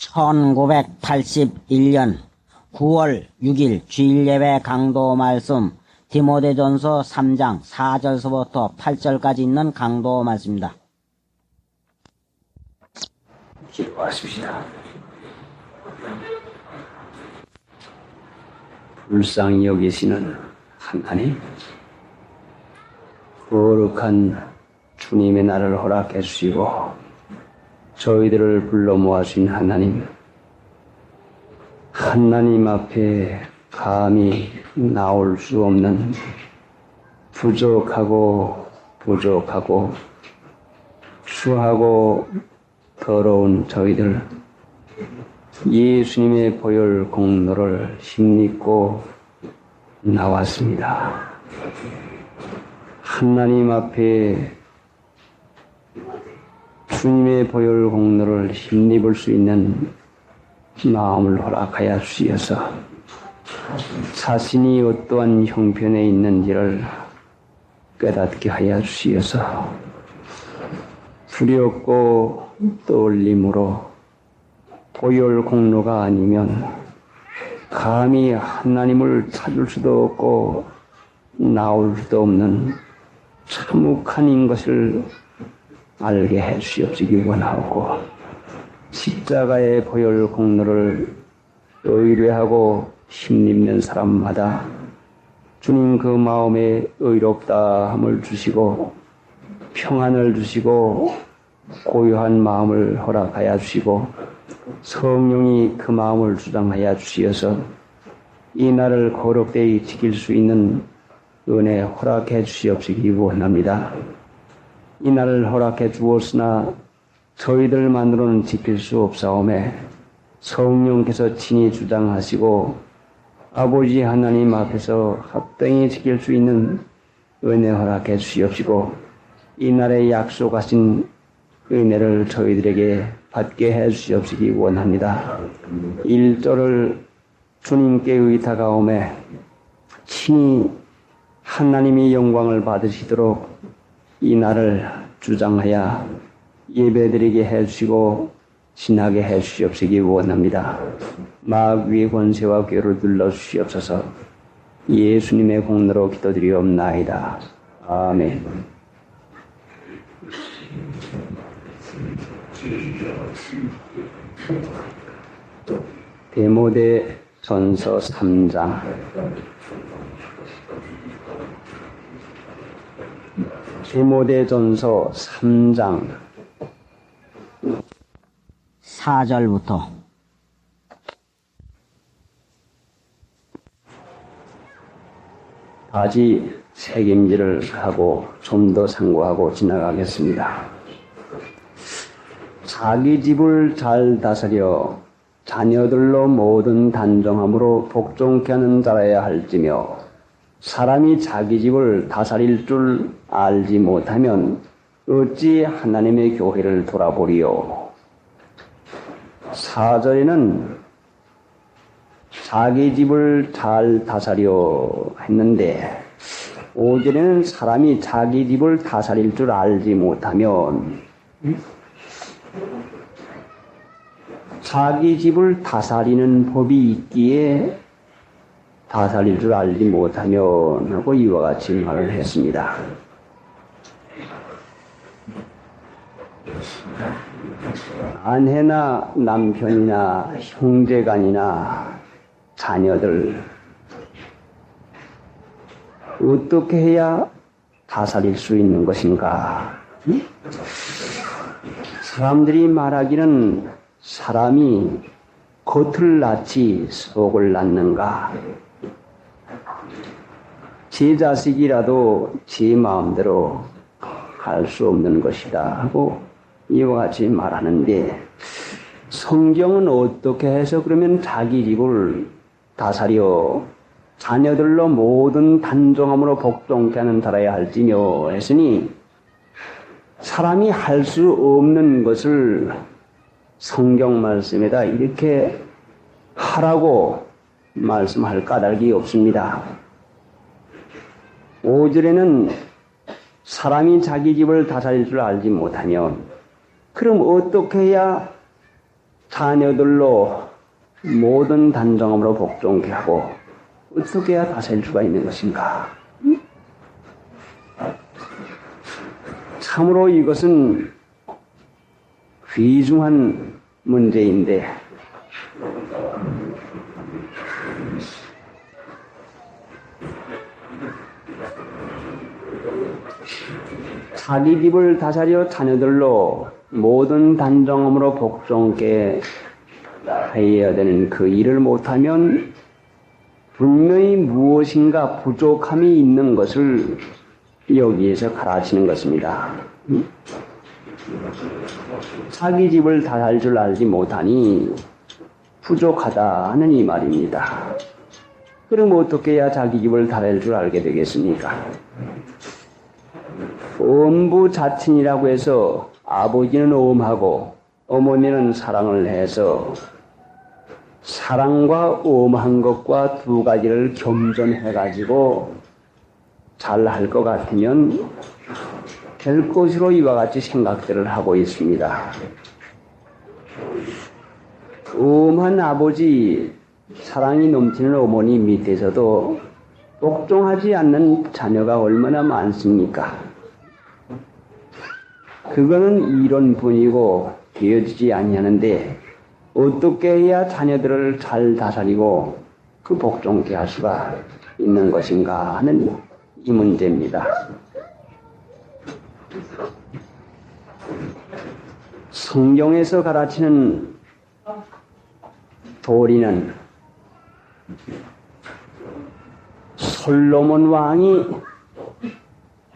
1981년 9월 6일 주일예배 강도 말씀 디모데전서 3장 4절서부터 8절까지 있는 강도 말씀입니다. 기도하십시다. 불쌍히 여기시는 하나님, 거룩한 주님의 날을 허락해 주시고 저희들을 불러 모아주신 하나님, 하나님 앞에 감히 나올 수 없는 부족하고 추하고 더러운 저희들, 예수님의 보혈 공로를 힘입고 나왔습니다. 하나님 앞에 주님의 보혈 공로를 힘입을 수 있는 마음을 허락하여 주시어서 자신이 어떠한 형편에 있는지를 깨닫게 하여 주시어서 두렵고 떨림으로 보혈 공로가 아니면 감히 하나님을 찾을 수도 없고 나올 수도 없는 참혹한 것을 알게 해 주시옵시기 원하고, 십자가의 보혈 공로를 의뢰하고 힘입는 사람마다 주님 그 마음에 의롭다함을 주시고 평안을 주시고 고요한 마음을 허락하여 주시고 성령이 그 마음을 주장하여 주시어서 이 날을 거룩되이 지킬 수 있는 은혜 허락해 주시옵시기 원합니다. 이 날을 허락해 주었으나 저희들만으로는 지킬 수 없사오매 성령께서 친히 주장하시고 아버지 하나님 앞에서 합당히 지킬 수 있는 은혜 허락해 주시옵시고 이 날에 약속하신 은혜를 저희들에게 받게 해 주시옵시기 원합니다. 1절을 주님께 의탁하오매 친히 하나님이 영광을 받으시도록 이 날을 주장하여 예배드리게 해주시고 신하게 해주시옵시기 원합니다. 마귀의 권세와 괴를 둘러주시옵소서. 예수님의 공로로 기도드리옵나이다. 아멘. 디모데전서 3장 디모데전서 3장 4절부터 바지 책임질을 하고 좀 더 상고하고 지나가겠습니다. 자기 집을 잘 다스려 자녀들로 모든 단정함으로 복종케 하는 자라야 할지며, 사람이 자기 집을 다스릴 줄 알지 못하면 어찌 하나님의 교회를 돌아보리요. 4절에는 자기 집을 잘 다스려 했는데 5절에는 사람이 자기 집을 다스릴 줄 알지 못하면, 자기 집을 다스리는 법이 있기에 다스릴 줄 알지 못하면 하고 이와 같이 말을 했습니다. 아내나 남편이나 형제간이나 자녀들 어떻게 해야 다스릴 수 있는 것인가? 사람들이 말하기는 사람이 겉을 낳지 속을 낳는가? 제 자식이라도 제 마음대로 할 수 없는 것이다 하고 이와 같이 말하는데, 성경은 어떻게 해서 그러면 자기 집을 다스려 자녀들로 모든 단정함으로 복종케 하는 자라야 할지며 했으니, 사람이 할 수 없는 것을 성경 말씀에다 이렇게 하라고 말씀할 까닭이 없습니다. 5절에는 사람이 자기 집을 다스릴 줄 알지 못하면, 그럼 어떻게 해야 자녀들로 모든 단정함으로 복종케 하고 어떻게 해야 다스릴 수가 있는 것인가? 참으로 이것은 귀중한 문제인데 자기 집을 다스려 자녀들로 모든 단정함으로 복종케 해야 되는 그 일을 못하면 분명히 무엇인가 부족함이 있는 것을 여기에서 가르치는 것입니다. 자기 집을 다스릴 줄 알지 못하니 부족하다 하는 이 말입니다. 그럼 어떻게 해야 자기 집을 다스릴 줄 알게 되겠습니까? 엄부자친이라고 해서 아버지는 엄하고 어머니는 사랑을 해서 사랑과 엄한 것과 두 가지를 겸손해가지고 잘할 것 같으면 될 것으로 이와 같이 생각들을 하고 있습니다. 엄한 아버지, 사랑이 넘치는 어머니 밑에서도 복종하지 않는 자녀가 얼마나 많습니까? 그거는 이론뿐이고 되어지지 아니하는데 어떻게 해야 자녀들을 잘 다스리고 그 복종케 할 수가 있는 것인가 하는 이 문제입니다. 성경에서 가르치는 도리는 솔로몬 왕이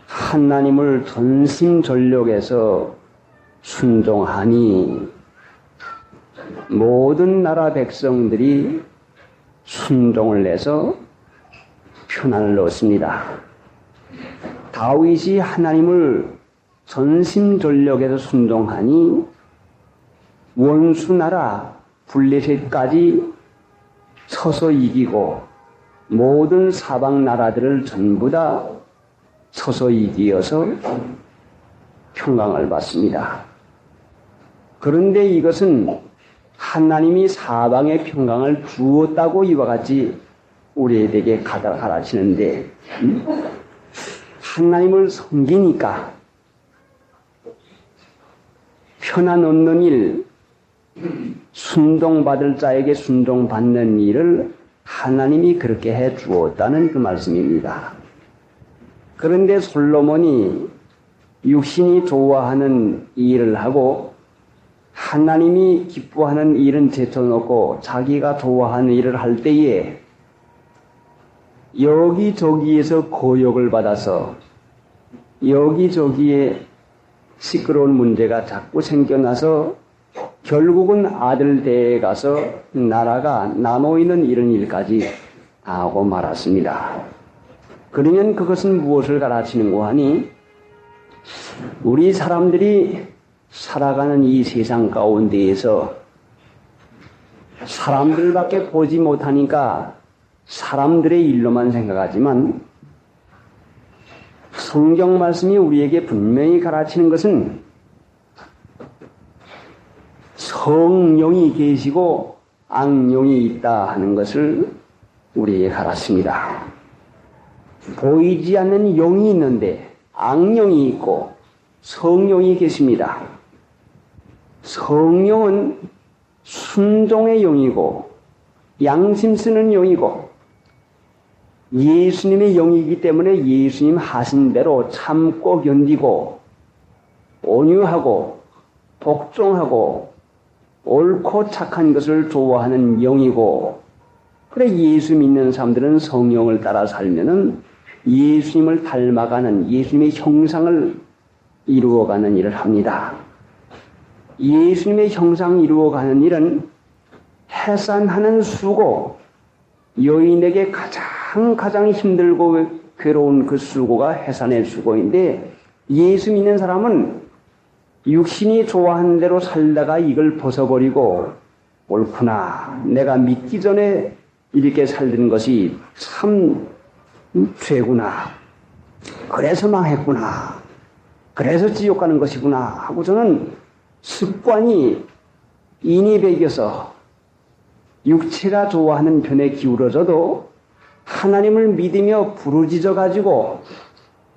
하나님을 전심전력해서 순종하니 모든 나라 백성들이 순종을 해서 편안을 얻습니다. 다윗이 하나님을 전심전력해서 순종하니 원수 나라 블레셋까지 서서 이기고 모든 사방 나라들을 전부 다 서서 이기어서 평강을 받습니다. 그런데 이것은 하나님이 사방에 평강을 주었다고 이와 같이 우리에게 가르치는데 하나님을 섬기니까 편안 얻는 일, 순종받을 자에게 순종받는 일을 하나님이 그렇게 해 주었다는 그 말씀입니다. 그런데 솔로몬이 육신이 좋아하는 일을 하고 하나님이 기뻐하는 일은 제쳐놓고 자기가 좋아하는 일을 할 때에 여기저기에서 고역을 받아서 여기저기에 시끄러운 문제가 자꾸 생겨나서 결국은 아들 대에 가서 나라가 나눠있는 이런 일까지 하고 말았습니다. 그러면 그것은 무엇을 가르치는고 하니 우리 사람들이 살아가는 이 세상 가운데에서 사람들밖에 보지 못하니까 사람들의 일로만 생각하지만 성경 말씀이 우리에게 분명히 가르치는 것은 성령이 계시고 악령이 있다 하는 것을 우리에게 가르칩니다. 보이지 않는 영이 있는데 악령이 있고 성령이 계십니다. 성령은 순종의 영이고 양심 쓰는 영이고 예수님의 영이기 때문에 예수님 하신 대로 참고 견디고 온유하고 복종하고 옳고 착한 것을 좋아하는 영이고 그래 예수 믿는 사람들은 성령을 따라 살면은 예수님을 닮아가는 예수님의 형상을 이루어가는 일을 합니다. 예수님의 형상을 이루어가는 일은 해산하는 수고, 여인에게 가장 힘들고 괴로운 그 수고가 해산의 수고인데 예수 믿는 사람은 육신이 좋아하는 대로 살다가 이걸 벗어버리고 옳구나, 내가 믿기 전에 이렇게 살던 것이 참 죄구나, 그래서 망했구나, 그래서 지옥 가는 것이구나 하고 저는 습관이 인이 배겨서 육체가 좋아하는 편에 기울어져도 하나님을 믿으며 부르짖어 가지고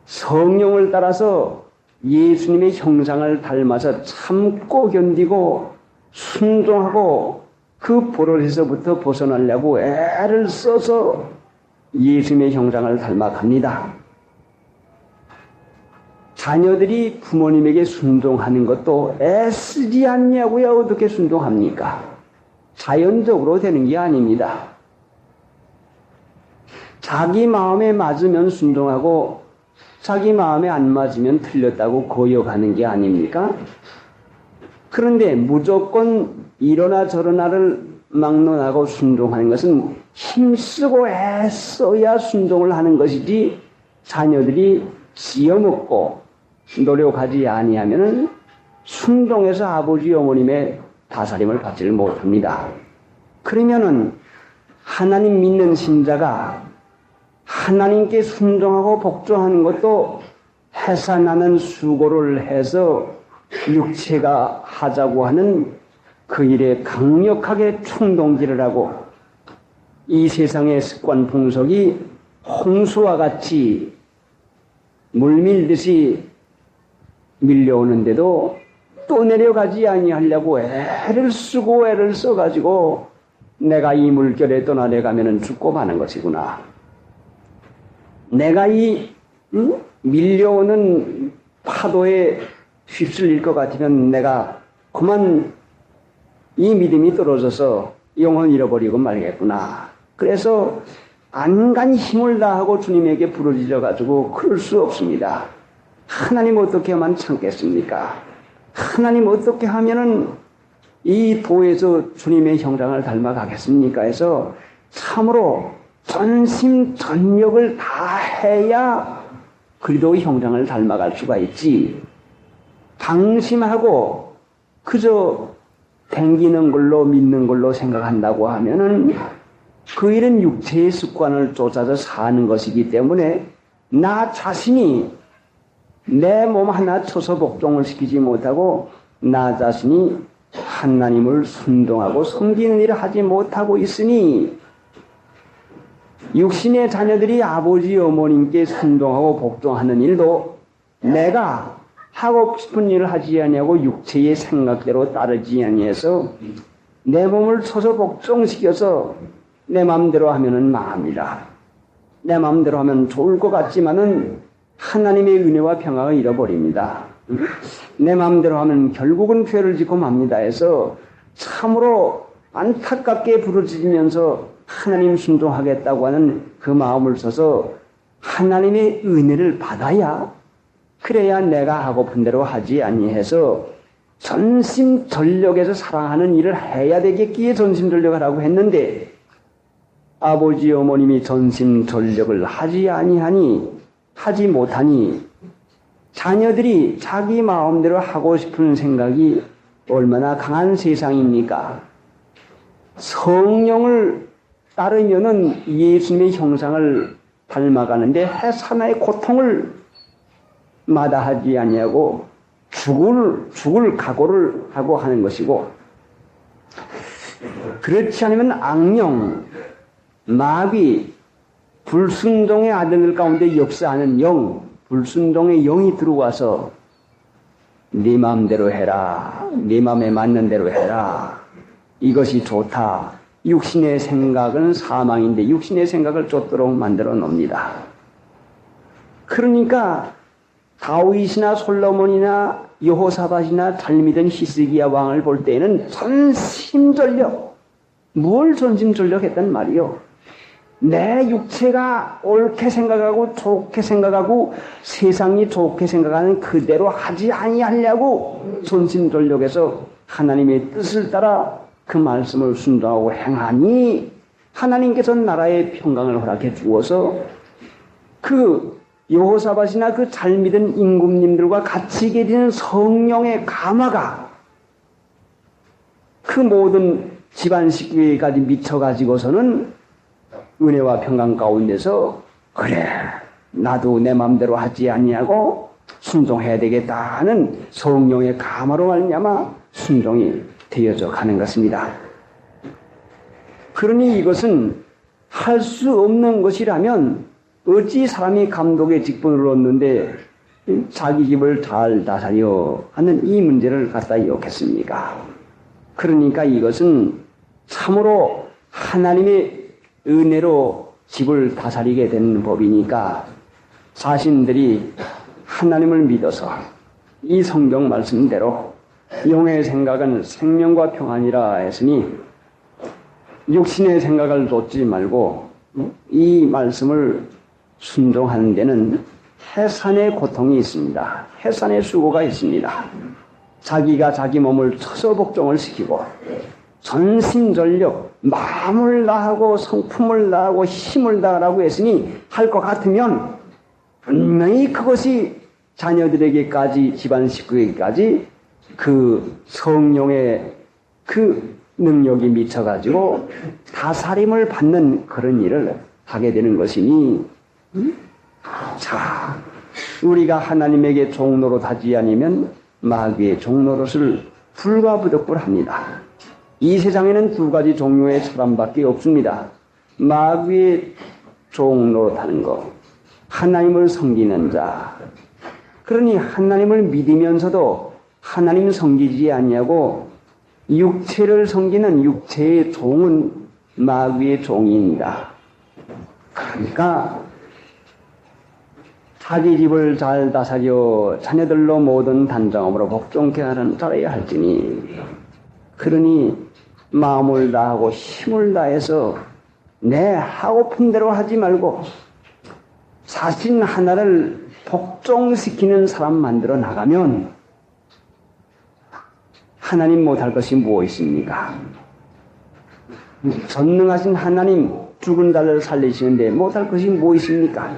성령을 따라서 예수님의 형상을 닮아서 참고 견디고 순종하고 그 버릇에서부터 벗어나려고 애를 써서 예수님의 형상을 닮아갑니다. 자녀들이 부모님에게 순종하는 것도 애쓰지 않냐고야 어떻게 순종합니까? 자연적으로 되는 게 아닙니다. 자기 마음에 맞으면 순종하고 자기 마음에 안 맞으면 틀렸다고 거역하는 게 아닙니까? 그런데 무조건 이러나 저러나를 막론하고 순종하는 것은 힘쓰고 애써야 순종을 하는 것이지 자녀들이 지어먹고 노력하지 아니하면은 순종해서 아버지 어머님의 다스림을 받지를 못합니다. 그러면은 하나님 믿는 신자가 하나님께 순종하고 복종하는 것도 해산하는 수고를 해서 육체가 하자고 하는 그 일에 강력하게 충동질을 하고 이 세상의 습관 풍속이 홍수와 같이 물밀듯이 밀려오는데도 또 내려가지 아니하려고 애를 쓰고 애를 써가지고 내가 이 물결에 떠나려가면 죽고 마는 것이구나. 내가 이 밀려오는 파도에 휩쓸릴 것 같으면 내가 그만 이 믿음이 떨어져서 영혼을 잃어버리고 말겠구나. 그래서 안간 힘을 다하고 주님에게 부르짖어 가지고 그럴 수 없습니다. 하나님 어떻게 하면 참겠습니까? 하나님 어떻게 하면은 이 도에서 주님의 형상을 닮아가겠습니까? 해서 참으로 전심전력을 다해야 그리스도의 형상을 닮아갈 수가 있지. 방심하고 그저 댕기는 걸로 믿는 걸로 생각한다고 하면은 그 일은 육체의 습관을 쫓아서 사는 것이기 때문에 나 자신이 내 몸 하나 쳐서 복종을 시키지 못하고 나 자신이 하나님을 순종하고 섬기는 일을 하지 못하고 있으니 육신의 자녀들이 아버지 어머님께 순종하고 복종하는 일도 내가 하고 싶은 일을 하지 아니하고 육체의 생각대로 따르지 아니해서 내 몸을 쳐서 복종시켜서 내 마음대로 하면은 망합니다. 내 마음대로 하면 좋을 것 같지만은 하나님의 은혜와 평화가 잃어버립니다. 내 마음대로 하면 결국은 죄를 짓고 맙니다 해서 참으로 안타깝게 부르짖으면서 하나님 순종하겠다고 하는 그 마음을 써서 하나님의 은혜를 받아야 그래야 내가 하고픈 대로 하지 아니해서 전심전력에서 사랑하는 일을 해야 되겠기에 전심전력을 하고 했는데 아버지 어머님이 전심전력을 하지 못하니 자녀들이 자기 마음대로 하고 싶은 생각이 얼마나 강한 세상입니까? 성령을 따르면은 예수님의 형상을 닮아가는데 해산의 고통을 마다하지 아니하고 죽을 각오를 하고 하는 것이고 그렇지 않으면 악령, 마귀, 불순종의 아들 가운데 역사하는 영, 불순종의 영이 들어와서 네 마음대로 해라, 네 마음에 맞는 대로 해라, 이것이 좋다. 육신의 생각은 사망인데 육신의 생각을 쫓도록 만들어 놓습니다. 그러니까 다윗이나 솔로몬이나 여호사밧이나 잘 믿은 히스기야 왕을 볼 때에는 전심전력, 뭘 전심전력 했단 말이요? 내 육체가 옳게 생각하고 좋게 생각하고 세상이 좋게 생각하는 그대로 하지 아니하려고 전심전력해서 하나님의 뜻을 따라 그 말씀을 순종하고 행하니 하나님께서 나라의 평강을 허락해 주어서 그 여호사밧이나 그 잘 믿은 임금님들과 같이 계시는 성령의 감화가 그 모든 집안 식구에까지 미쳐가지고서는 은혜와 평강 가운데서 그래 나도 내 마음대로 하지 아니하고 순종해야 되겠다 하는 성령의 감화로 말미암아 순종이 되어져 가는 것입니다. 그러니 이것은 할 수 없는 것이라면 어찌 사람이 감독의 직분을 얻는데 자기 집을 잘 다스려 하는 이 문제를 갖다 욕했습니까? 그러니까 이것은 참으로 하나님의 은혜로 집을 다스리게 되는 법이니까 자신들이 하나님을 믿어서 이 성경 말씀대로 영의 생각은 생명과 평안이라 했으니 육신의 생각을 좇지 말고 이 말씀을 순종하는 데는 해산의 고통이 있습니다. 해산의 수고가 있습니다. 자기가 자기 몸을 처서 복종을 시키고 전심전력 마음을 다하고 성품을 다하고 힘을 다하라고 했으니 할 것 같으면 분명히 그것이 자녀들에게까지 집안 식구에게까지 그 성령의 그 능력이 미쳐가지고 다스림을 받는 그런 일을 하게 되는 것이니 자, 우리가 하나님에게 종노릇 하지 않으면 마귀의 종노릇을 불가부득불합니다. 이 세상에는 두 가지 종류의 사람밖에 없습니다. 마귀의 종노릇하는 것, 하나님을 섬기는 자. 그러니 하나님을 믿으면서도 하나님 섬기지 아니하고 육체를 섬기는 육체의 종은 마귀의 종입니다. 그러니까 자기 집을 잘 다스려 자녀들로 모든 단정함으로 복종케 하는 자라야 할지니 그러니 마음을 다하고 힘을 다해서 내 하고픈 대로 하지 말고 자신 하나를 복종시키는 사람 만들어 나가면 하나님 못할 것이 무엇 있습니까? 전능하신 하나님 죽은 자를 살리시는데 못할 것이 무엇 있습니까?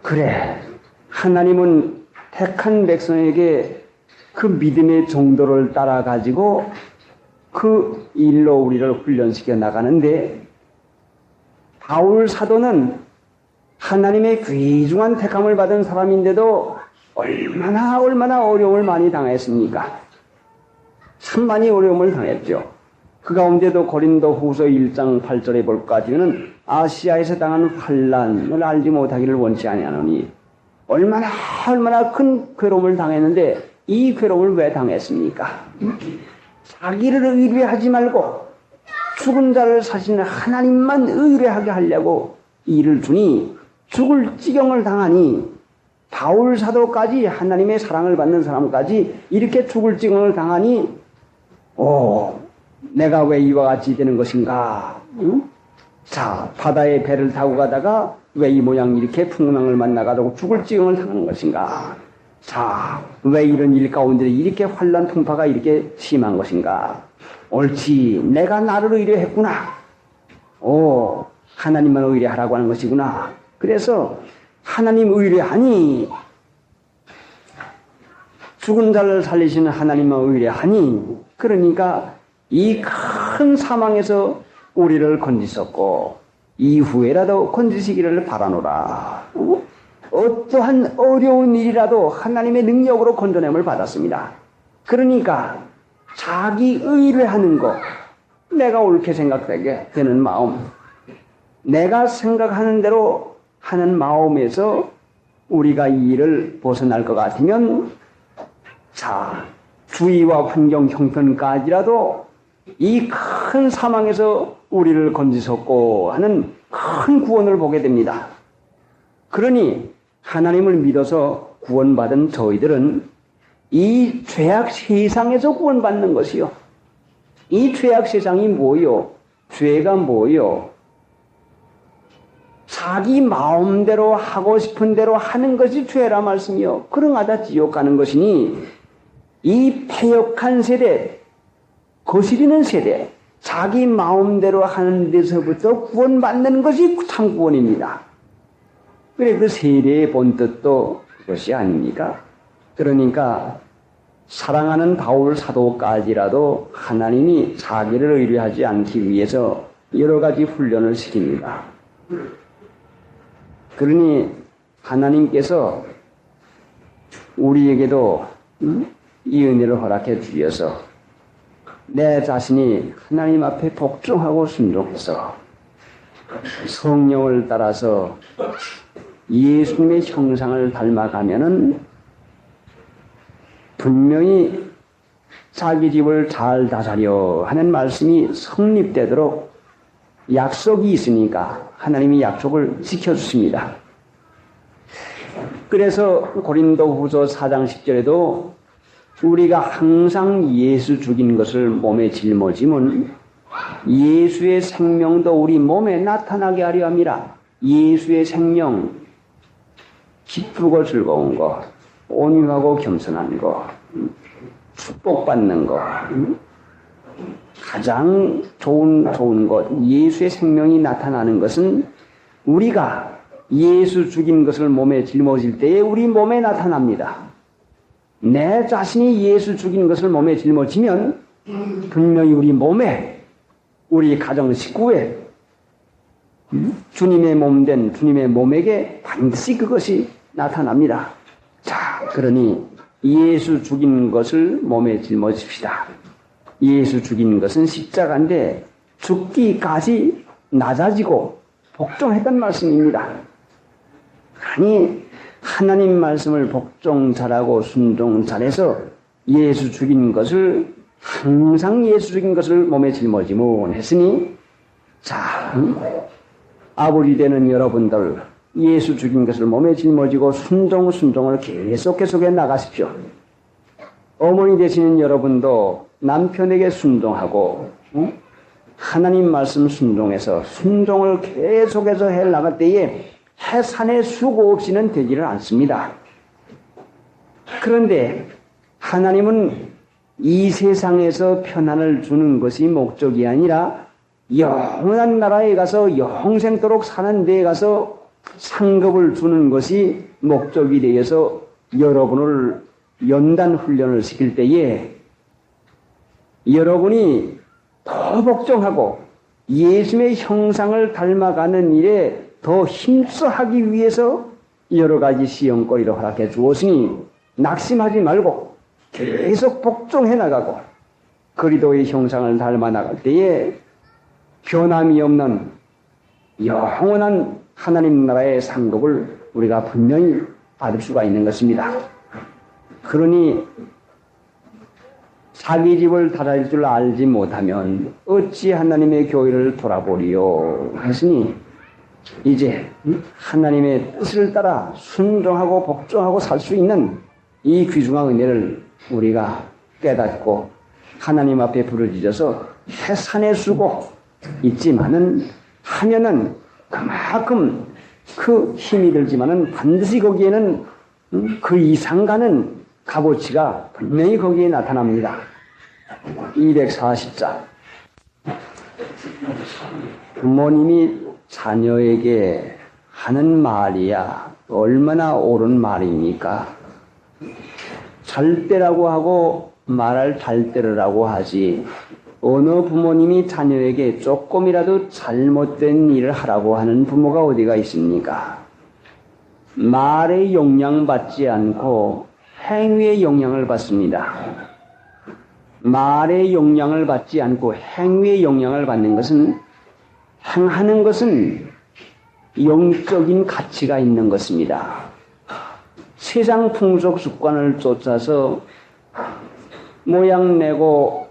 그래, 하나님은 택한 백성에게 그 믿음의 정도를 따라가지고 그 일로 우리를 훈련시켜 나가는데 바울 사도는 하나님의 귀중한 택함을 받은 사람인데도 얼마나 어려움을 많이 당했습니까? 참 많이 어려움을 당했죠. 그 가운데도 고린도 후서 1장 8절에 볼까지는 아시아에서 당한 환난을 알지 못하기를 원치 아니하노니 얼마나 큰 괴로움을 당했는데 이 괴로움을 왜 당했습니까? 자기를 의뢰하지 말고 죽은 자를 사시는 하나님만 의뢰하게 하려고 일을 주니 죽을 지경을 당하니 바울 사도까지 하나님의 사랑을 받는 사람까지 이렇게 죽을 지경을 당하니 내가 왜 이와 같이 되는 것인가? 응? 자, 바다에 배를 타고 가다가 왜 이 모양 이렇게 풍랑을 만나가지고 죽을 지경을 당하는 것인가? 자, 왜 이런 일 가운데 이렇게 환난 풍파가 이렇게 심한 것인가? 옳지, 내가 나를 의뢰했구나. 하나님만 의뢰하라고 하는 것이구나. 그래서 하나님 의뢰하니 죽은 자를 살리시는 하나님만 의뢰하니 그러니까 이 큰 사망에서 우리를 건지셨고 이후에라도 건지시기를 바라노라. 어떠한 어려운 일이라도 하나님의 능력으로 건져냄을 받았습니다. 그러니까 자기 의뢰하는 것, 내가 옳게 생각되게 되는 마음, 내가 생각하는 대로 하는 마음에서 우리가 이 일을 벗어날 것 같으면 자, 주위와 환경 형편까지라도 이 큰 사망에서 우리를 건지셨고 하는 큰 구원을 보게 됩니다. 그러니 하나님을 믿어서 구원받은 저희들은 이 죄악 세상에서 구원받는 것이요. 이 죄악 세상이 뭐요? 죄가 뭐요? 자기 마음대로 하고 싶은 대로 하는 것이 죄라 말씀이요. 그러하다 지옥 가는 것이니 이 패역한 세대, 거스리는 세대, 자기 마음대로 하는 데서부터 구원받는 것이 참 구원입니다. 그래 그 세례의 본뜻도 그것이 아닙니까? 그러니까 사랑하는 바울 사도까지라도 하나님이 자기를 의뢰하지 않기 위해서 여러 가지 훈련을 시킵니다. 그러니 하나님께서 우리에게도 이 은혜를 허락해 주셔서 내 자신이 하나님 앞에 복종하고 순종해서 성령을 따라서 예수님의 형상을 닮아가면은 분명히 자기 집을 잘 다스려 하는 말씀이 성립되도록 약속이 있으니까 하나님이 약속을 지켜주십니다. 그래서 고린도후서 4장 10절에도 우리가 항상 예수 죽인 것을 몸에 짊어지면 예수의 생명도 우리 몸에 나타나게 하려 함이라. 예수의 생명, 기쁘고 즐거운 것, 온유하고 겸손한 것, 축복받는 것, 가장 좋은 것, 예수의 생명이 나타나는 것은 우리가 예수 죽인 것을 몸에 짊어질 때에 우리 몸에 나타납니다. 내 자신이 예수 죽인 것을 몸에 짊어지면 분명히 우리 몸에, 우리 가정 식구에 주님의 몸된 주님의 몸에게 반드시 그것이 나타납니다. 자, 그러니 예수 죽인 것을 몸에 짊어집시다. 예수 죽인 것은 십자가인데 죽기까지 낮아지고 복종했던 말씀입니다. 아니, 하나님 말씀을 복종 잘하고 순종 잘해서 예수 죽인 것을 항상 예수 죽인 것을 몸에 짊어지면 했으니, 자, 아버지 되는 여러분들 예수 죽인 것을 몸에 짊어지고 순종을 계속해 나가십시오. 어머니 되시는 여러분도 남편에게 순종하고 하나님 말씀 순종해서 순종을 계속해서 해 나갈 때에 해산의 수고 없이는 되지를 않습니다. 그런데 하나님은 이 세상에서 편안을 주는 것이 목적이 아니라 영원한 나라에 가서 영생토록 사는 데에 가서 상급을 주는 것이 목적이 되어서 여러분을 연단 훈련을 시킬 때에 여러분이 더 복종하고 예수의 형상을 닮아가는 일에 더 힘써하기 위해서 여러 가지 시험거리를 허락해 주었으니 낙심하지 말고 계속 복종해 나가고 그리스도의 형상을 닮아 나갈 때에 변함이 없는 영원한 하나님 나라의 상급을 우리가 분명히 받을 수가 있는 것입니다. 그러니 자기 집을 다스릴 줄 알지 못하면 어찌 하나님의 교회를 돌아보리요 했으니 이제 하나님의 뜻을 따라 순종하고 복종하고 살 수 있는 이 귀중한 은혜를 우리가 깨닫고 하나님 앞에 부르짖어서 해산의 수고 있지만은 하면은 그만큼 그 힘이 들지만은 반드시 거기에는 그 이상 가는 값어치가 분명히 거기에 나타납니다. 240장. 부모님이 자녀에게 하는 말이야 얼마나 옳은 말입니까? 절대라고 하고 말할 잘대로라고 하지 어느 부모님이 자녀에게 조금이라도 잘못된 일을 하라고 하는 부모가 어디가 있습니까? 말에 영향받지 않고 행위에 영향을 받습니다. 말에 영향을 받지 않고 행위에 영향을 받는 것은 행하는 것은 영적인 가치가 있는 것입니다. 세상 풍속 습관을 쫓아서 모양내고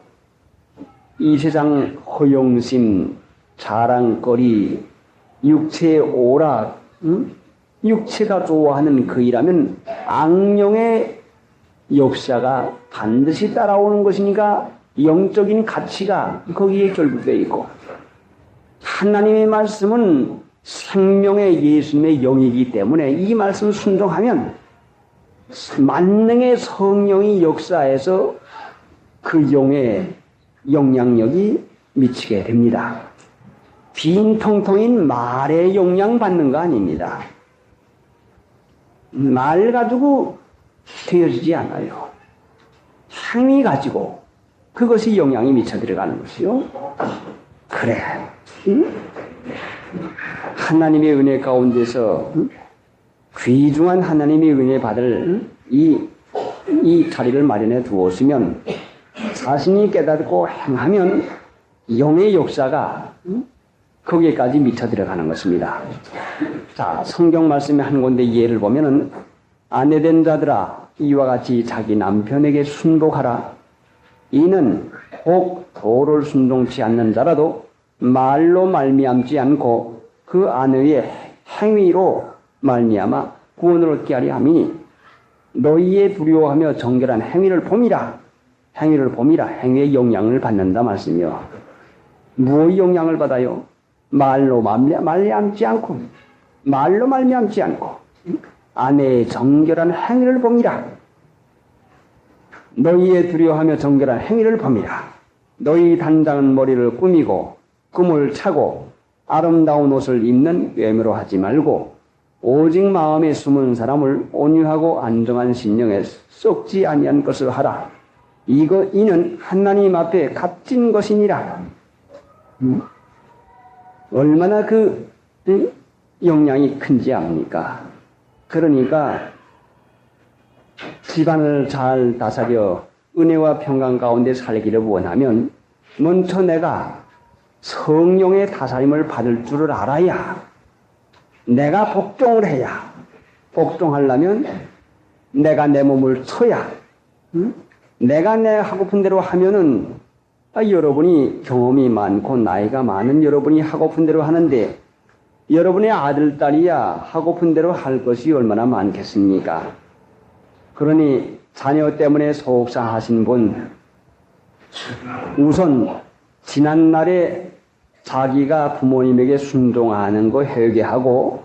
이 세상 허영심, 자랑거리, 육체의 오락, 육체가 좋아하는 그 일하면 악령의 역사가 반드시 따라오는 것이니까 영적인 가치가 거기에 결부되어 있고 하나님의 말씀은 생명의 예수님의 영이기 때문에 이 말씀을 순종하면 만능의 성령이 역사해서 그 영의 영향력이 미치게 됩니다. 빈통통인 말에 영향받는 거 아닙니다. 말 가지고 되어지지 않아요. 행위 가지고 그것이 영향이 미쳐 들어가는 것이요. 그래. 하나님의 은혜 가운데서 귀중한 하나님의 은혜 받을 이 이 자리를 마련해 두었으면 자신이 깨닫고 행하면 영의 역사가 거기에까지 미쳐 들어가는 것입니다. 자, 성경 말씀의 한 군데 예를 보면은 아내된 자들아 이와 같이 자기 남편에게 순복하라. 이는 혹 도를 순종치 않는 자라도 말로 말미암지 않고 그 아내의 행위로 말미암아 구원을 얻게 하리 함이니 너희의 두려워하며 정결한 행위를 봄이라. 행위를 봄이라. 행위의 영향을 받는다 말씀이요. 무엇의 영향을 받아요? 말로 말미암지 않고 아내의 정결한 행위를 봄이라. 너희의 두려워하며 정결한 행위를 봄이라. 너희 단장은 머리를 꾸미고 꿈을 차고 아름다운 옷을 입는 외모로 하지 말고 오직 마음에 숨은 사람을 온유하고 안정한 심령에 썩지 아니한 것을 하라. 이는 하나님 앞에 값진 것이니라. 얼마나 그 영향이 큰지 압니까? 그러니까 집안을 잘 다스려 은혜와 평강 가운데 살기를 원하면 먼저 내가 성령의 다스림을 받을 줄을 알아야 내가 복종을 해야 복종하려면 내가 내 몸을 쳐야 내가 내 하고픈 대로 하면은 여러분이 경험이 많고 나이가 많은 여러분이 하고픈 대로 하는데 여러분의 아들, 딸이야 하고픈 대로 할 것이 얼마나 많겠습니까? 그러니 자녀 때문에 속상하신 분 우선 지난날에 자기가 부모님에게 순종하는 거 회개하고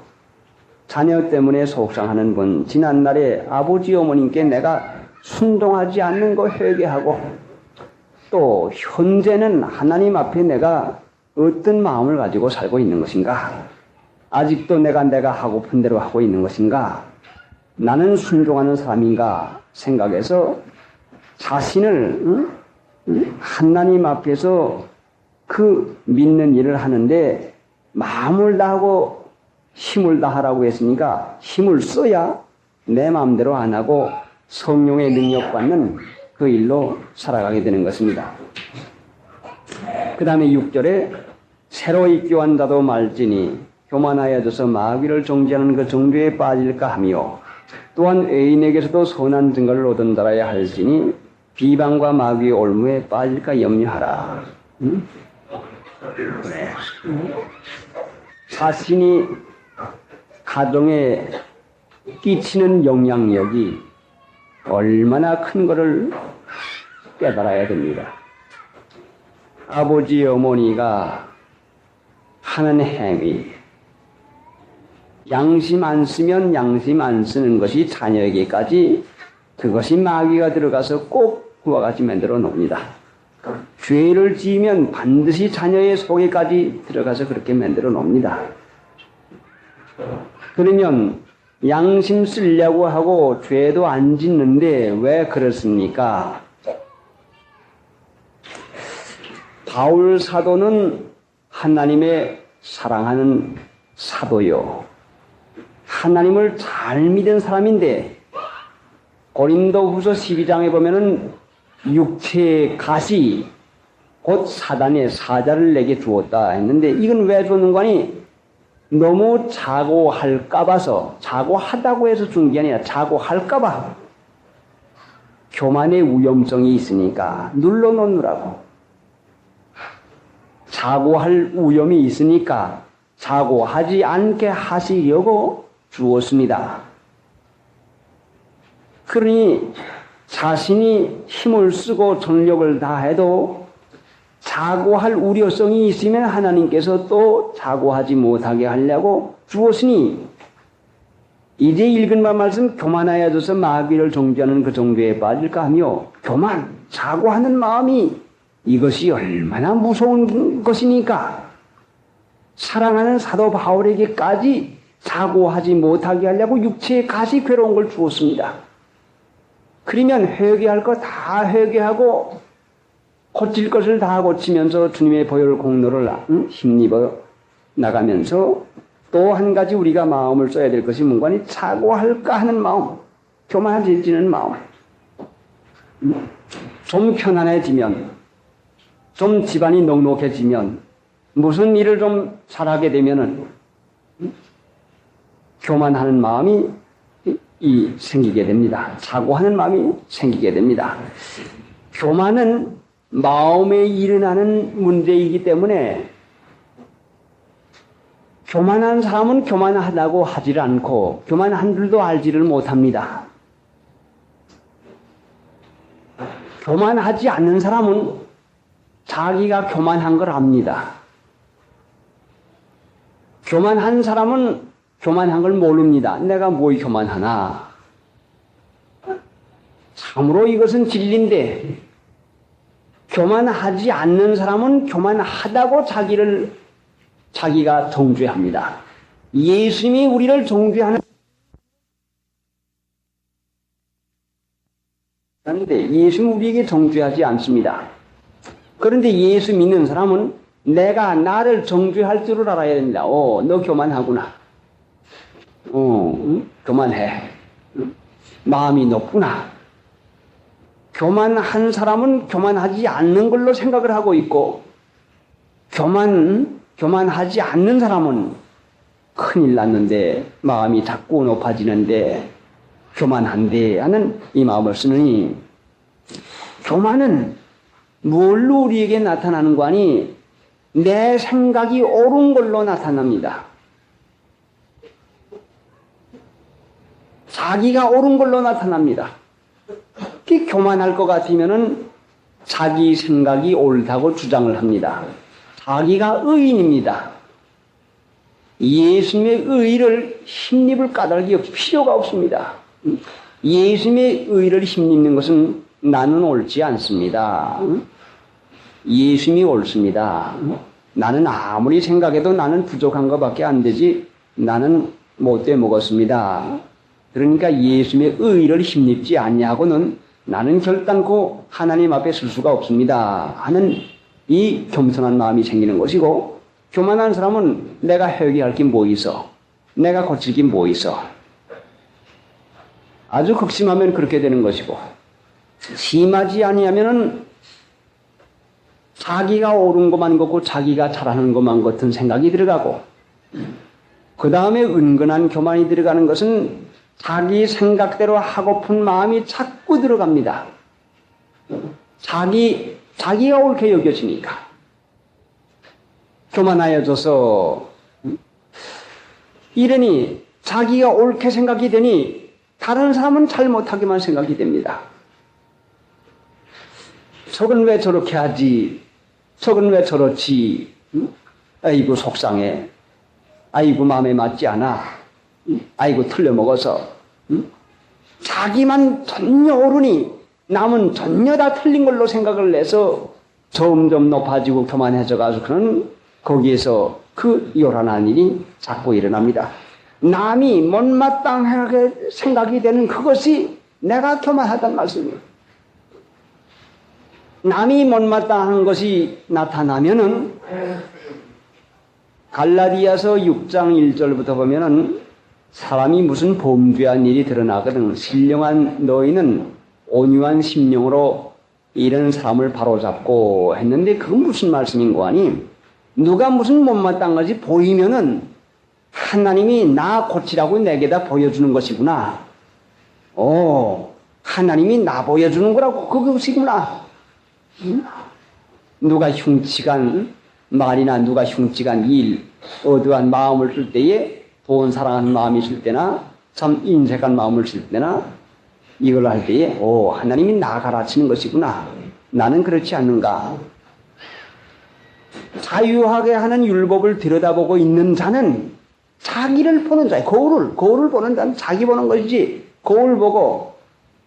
자녀 때문에 속상하는 분 지난날에 아버지 어머님께 내가 순종하지 않는 거 회개하고 또 현재는 하나님 앞에 내가 어떤 마음을 가지고 살고 있는 것인가? 아직도 내가 하고픈 대로 하고 있는 것인가? 나는 순종하는 사람인가? 생각해서 자신을 하나님 앞에서 그 믿는 일을 하는데 마음을 다하고 힘을 다하라고 했으니까 힘을 써야 내 마음대로 안 하고 성령의 능력받는 그 일로 살아가게 되는 것입니다. 그 다음에 6절에 새로이 교한 자도 말지니 교만하여져서 마귀를 정죄하는 그 정죄에 빠질까 하며 또한 애인에게서도 선한 증거를 얻은 자라야 할지니 비방과 마귀의 올무에 빠질까 염려하라. 그래. 자신이 가정에 끼치는 영향력이 얼마나 큰 것을 깨달아야 됩니다. 아버지 어머니가 하는 행위 양심 안 쓰면 양심 안 쓰는 것이 자녀에게까지 그것이 마귀가 들어가서 꼭 그와 같이 만들어 놓습니다. 죄를 지으면 반드시 자녀의 속에까지 들어가서 그렇게 만들어 놓습니다. 그러면 양심 쓰려고 하고 죄도 안 짓는데 왜 그렇습니까? 바울 사도는 하나님의 사랑하는 사도요. 하나님을 잘 믿은 사람인데 고린도후서 12장에 보면은 육체의 가시 곧 사단의 사자를 내게 주었다 했는데 이건 왜 줬는 거니? 너무 자고할까봐서 자고하다고 해서 준 게 아니라 자고할까봐 교만의 위험성이 있으니까 눌러놓느라고 자고할 위험이 있으니까 자고하지 않게 하시려고 주었습니다. 그러니 자신이 힘을 쓰고 전력을 다해도 자고할 우려성이 있으면 하나님께서 또 자고하지 못하게 하려고 주었으니 이제 읽은 바 말씀 교만하여져서 마귀를 정죄하는 그 정죄에 빠질까 하며 교만, 자고하는 마음이 이것이 얼마나 무서운 것이니까 사랑하는 사도 바울에게까지 자고하지 못하게 하려고 육체의 가시 괴로운 걸 주었습니다. 그러면 회개할 거 다 회개하고 고칠 것을 다 고치면서 주님의 보혈 공로를 힘입어 나가면서 또 한 가지 우리가 마음을 써야 될 것이 뭔가니 자고할까 하는 마음, 교만해지는 마음. 좀 편안해지면, 좀 집안이 넉넉해지면, 무슨 일을 좀 잘하게 되면은 교만하는 마음이 생기게 됩니다. 사고하는 마음이 생기게 됩니다. 교만은 마음에 일어나는 문제이기 때문에 교만한 사람은 교만하다고 하지를 않고 교만한 줄도 알지를 못합니다. 교만하지 않는 사람은 자기가 교만한 걸 압니다. 교만한 사람은 교만한 걸 모릅니다. 내가 뭘 교만하나. 참으로 이것은 진리인데 교만하지 않는 사람은 교만하다고 자기가 정죄합니다. 예수님이 우리를 정죄하는 그런데 예수님은 우리에게 정죄하지 않습니다. 그런데 예수 믿는 사람은 내가 나를 정죄할 줄을 알아야 됩니다. 너 교만하구나. 교만해. 마음이 높구나. 교만한 사람은 교만하지 않는 걸로 생각을 하고 있고, 교만하지 않는 사람은 큰일 났는데, 마음이 자꾸 높아지는데, 교만한데 하는 이 마음을 쓰느니, 교만은 뭘로 우리에게 나타나는 거 아니, 내 생각이 옳은 걸로 나타납니다. 자기가 옳은 걸로 나타납니다. 교만할 것 같으면은 자기 생각이 옳다고 주장을 합니다. 자기가 의인입니다. 예수님의 의를 힘입을 까닭이 필요가 없습니다. 예수님의 의를 힘입는 것은 나는 옳지 않습니다. 예수님이 옳습니다. 나는 아무리 생각해도 나는 부족한 것밖에 안 되지 나는 못돼 먹었습니다. 그러니까 예수님의 의를 힘입지 아니하고는 나는 결단코 하나님 앞에 설 수가 없습니다 하는 이 겸손한 마음이 생기는 것이고, 교만한 사람은 내가 회개할 게 뭐 있어? 내가 고칠 게 뭐 있어? 아주 극심하면 그렇게 되는 것이고, 심하지 아니하면은 자기가 옳은 것만 걷고 자기가 잘하는 것만 같은 생각이 들어가고, 그 다음에 은근한 교만이 들어가는 것은 자기 생각대로 하고픈 마음이 자꾸 들어갑니다. 자기가 옳게 여겨지니까. 교만하여져서 이러니 자기가 옳게 생각이 되니 다른 사람은 잘못하게만 생각이 됩니다. 저건 왜 저렇게 하지? 저건 왜 저렇지? 아이고 속상해. 아이고 마음에 맞지 않아. 아이고 틀려먹어서. 자기만 전혀 옳으니 남은 전혀 다 틀린 걸로 생각을 해서 점점 높아지고 교만해져 가지고는 거기에서 그 요란한 일이 자꾸 일어납니다. 남이 못마땅하게 생각이 되는 그것이 내가 교만하다는 말씀이에요. 남이 못마땅한 것이 나타나면은 갈라디아서 6장 1절부터 보면은 사람이 무슨 범죄한 일이 드러나거든 신령한 너희는 온유한 심령으로 이런 사람을 바로잡고 했는데 그건 무슨 말씀인 거 아니? 누가 무슨 못마땅한 것이 보이면은 하나님이 나 고치라고 내게다 보여주는 것이구나. 하나님이 나 보여주는 거라고 그것이구나. 누가 흉측한 말이나 누가 흉측한 일, 어두한 마음을 쓸 때에 돈 사랑하는 마음이 있을 때나 참 인색한 마음을 쓸 때나 이걸 할 때에 하나님이 나 가르치는 것이구나. 나는 그렇지 않는가. 자유하게 하는 율법을 들여다보고 있는 자는 자기를 보는 자예요. 거울을 보는 자는 자기 보는 것이지 거울 보고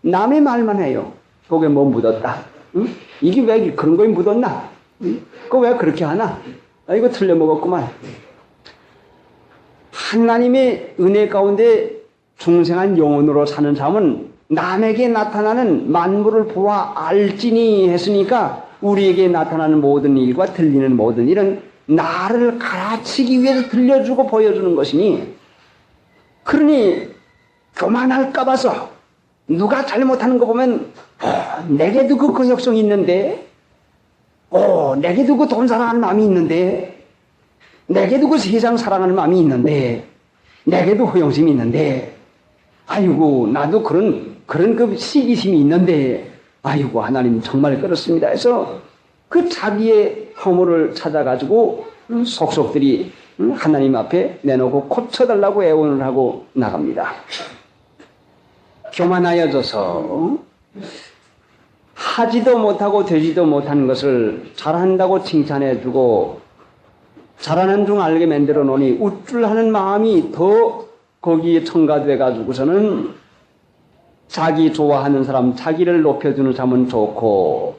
남의 말만 해요. 거기에 뭐 묻었다. 응? 이게 왜 그런 거에 묻었나? 응? 그거 왜 그렇게 하나? 이거 틀려먹었구만. 하나님의 은혜 가운데 중생한 영혼으로 사는 사람은 남에게 나타나는 만물을 보아 알지니 했으니까 우리에게 나타나는 모든 일과 들리는 모든 일은 나를 가르치기 위해서 들려주고 보여주는 것이니, 그러니 교만할까 봐서 누가 잘못하는 거 보면 내게도 그 근육성이 있는데 내게도 그 돈 사랑하는 마음이 있는데 내게도 그 세상 사랑하는 마음이 있는데 내게도 허영심이 있는데 아이고 나도 그런 그 시기심이 있는데 아이고 하나님 정말 그렇습니다 해서 그 자기의 허물을 찾아가지고 속속들이 하나님 앞에 내놓고 고쳐달라고 애원을 하고 나갑니다. 교만하여져서 하지도 못하고 되지도 못한 것을 잘한다고 칭찬해주고 잘하는 중 알게 만들어 놓으니 우쭐하는 마음이 더 거기에 첨가돼 가지고서는 자기 좋아하는 사람 자기를 높여주는 사람은 좋고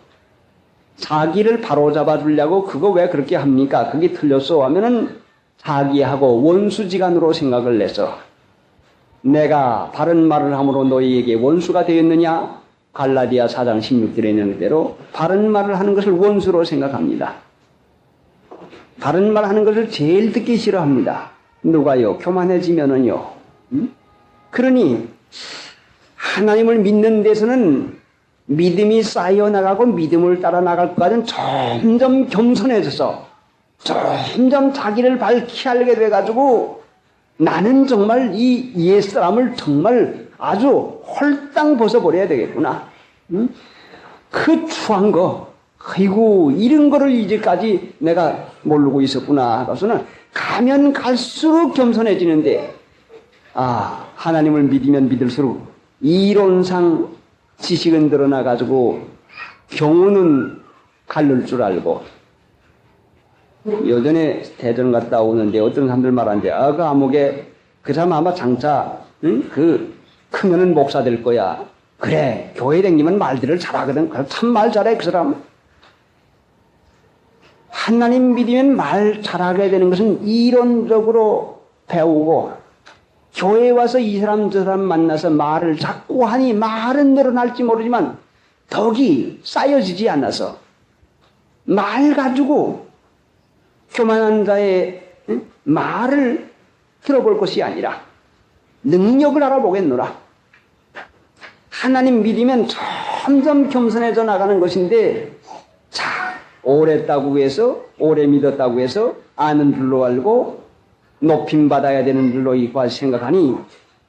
자기를 바로잡아 주려고 그거 왜 그렇게 합니까? 그게 틀렸어 하면은 자기하고 원수지간으로 생각을 내서 내가 바른 말을 함으로 너희에게 원수가 되었느냐? 갈라디아 4장 16절에 있는 대로 바른 말을 하는 것을 원수로 생각합니다. 바른 말 하는 것을 제일 듣기 싫어합니다. 누가요? 교만해지면은요. 그러니 하나님을 믿는 데서는 믿음이 쌓여나가고 믿음을 따라 나갈 것까지는 점점 겸손해져서 점점 자기를 밝히 알게 돼가지고 나는 정말 이 옛사람을 정말 아주 홀딱 벗어버려야 되겠구나. 그 추한 거, 아이고 이런 거를 이제까지 내가 모르고 있었구나 하고서는 가면 갈수록 겸손해지는데 하나님을 믿으면 믿을수록 이론상 지식은 드러나가지고 경우는 갈를 줄 알고 예전에 대전 갔다 오는데 어떤 사람들 말하는데 그 아무개 그 사람 아마 장차 그 크면은 목사 될 거야. 그래 교회 다니면 말들을 잘하거든. 참 말 잘해 그 사람. 하나님 믿으면 말 잘하게 되는 것은 이론적으로 배우고 교회에 와서 이 사람 저 사람 만나서 말을 자꾸 하니 말은 늘어날지 모르지만 덕이 쌓여지지 않아서 말 가지고 교만한 자의 말을 들어볼 것이 아니라 능력을 알아보겠노라. 하나님 믿으면 점점 겸손해져 나가는 것인데 오래 따고 해서 오래 믿었다고 해서 아는 줄로 알고 높임 받아야 되는 줄로 이과 생각하니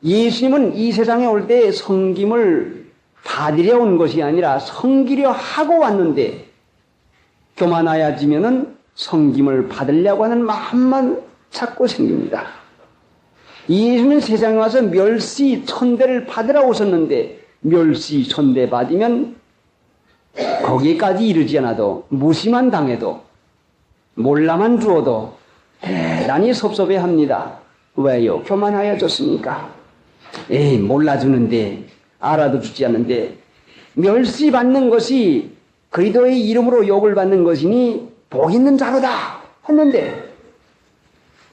예수님은 이 세상에 올 때 섬김을 받으려 온 것이 아니라 섬기려 하고 왔는데 교만하여지면은 섬김을 받으려고 하는 마음만 자꾸 생깁니다. 예수님은 세상에 와서 멸시 천대를 받으러 오셨는데 멸시 천대 받으면 거기까지 이르지 않아도 무시만 당해도 몰라만 주어도 대단히 섭섭해합니다. 왜요? 교만하여졌으니까. 몰라주는데 알아도 주지 않는데 멸시받는 것이 그리스도의 이름으로 욕을 받는 것이니 복 있는 자로다 했는데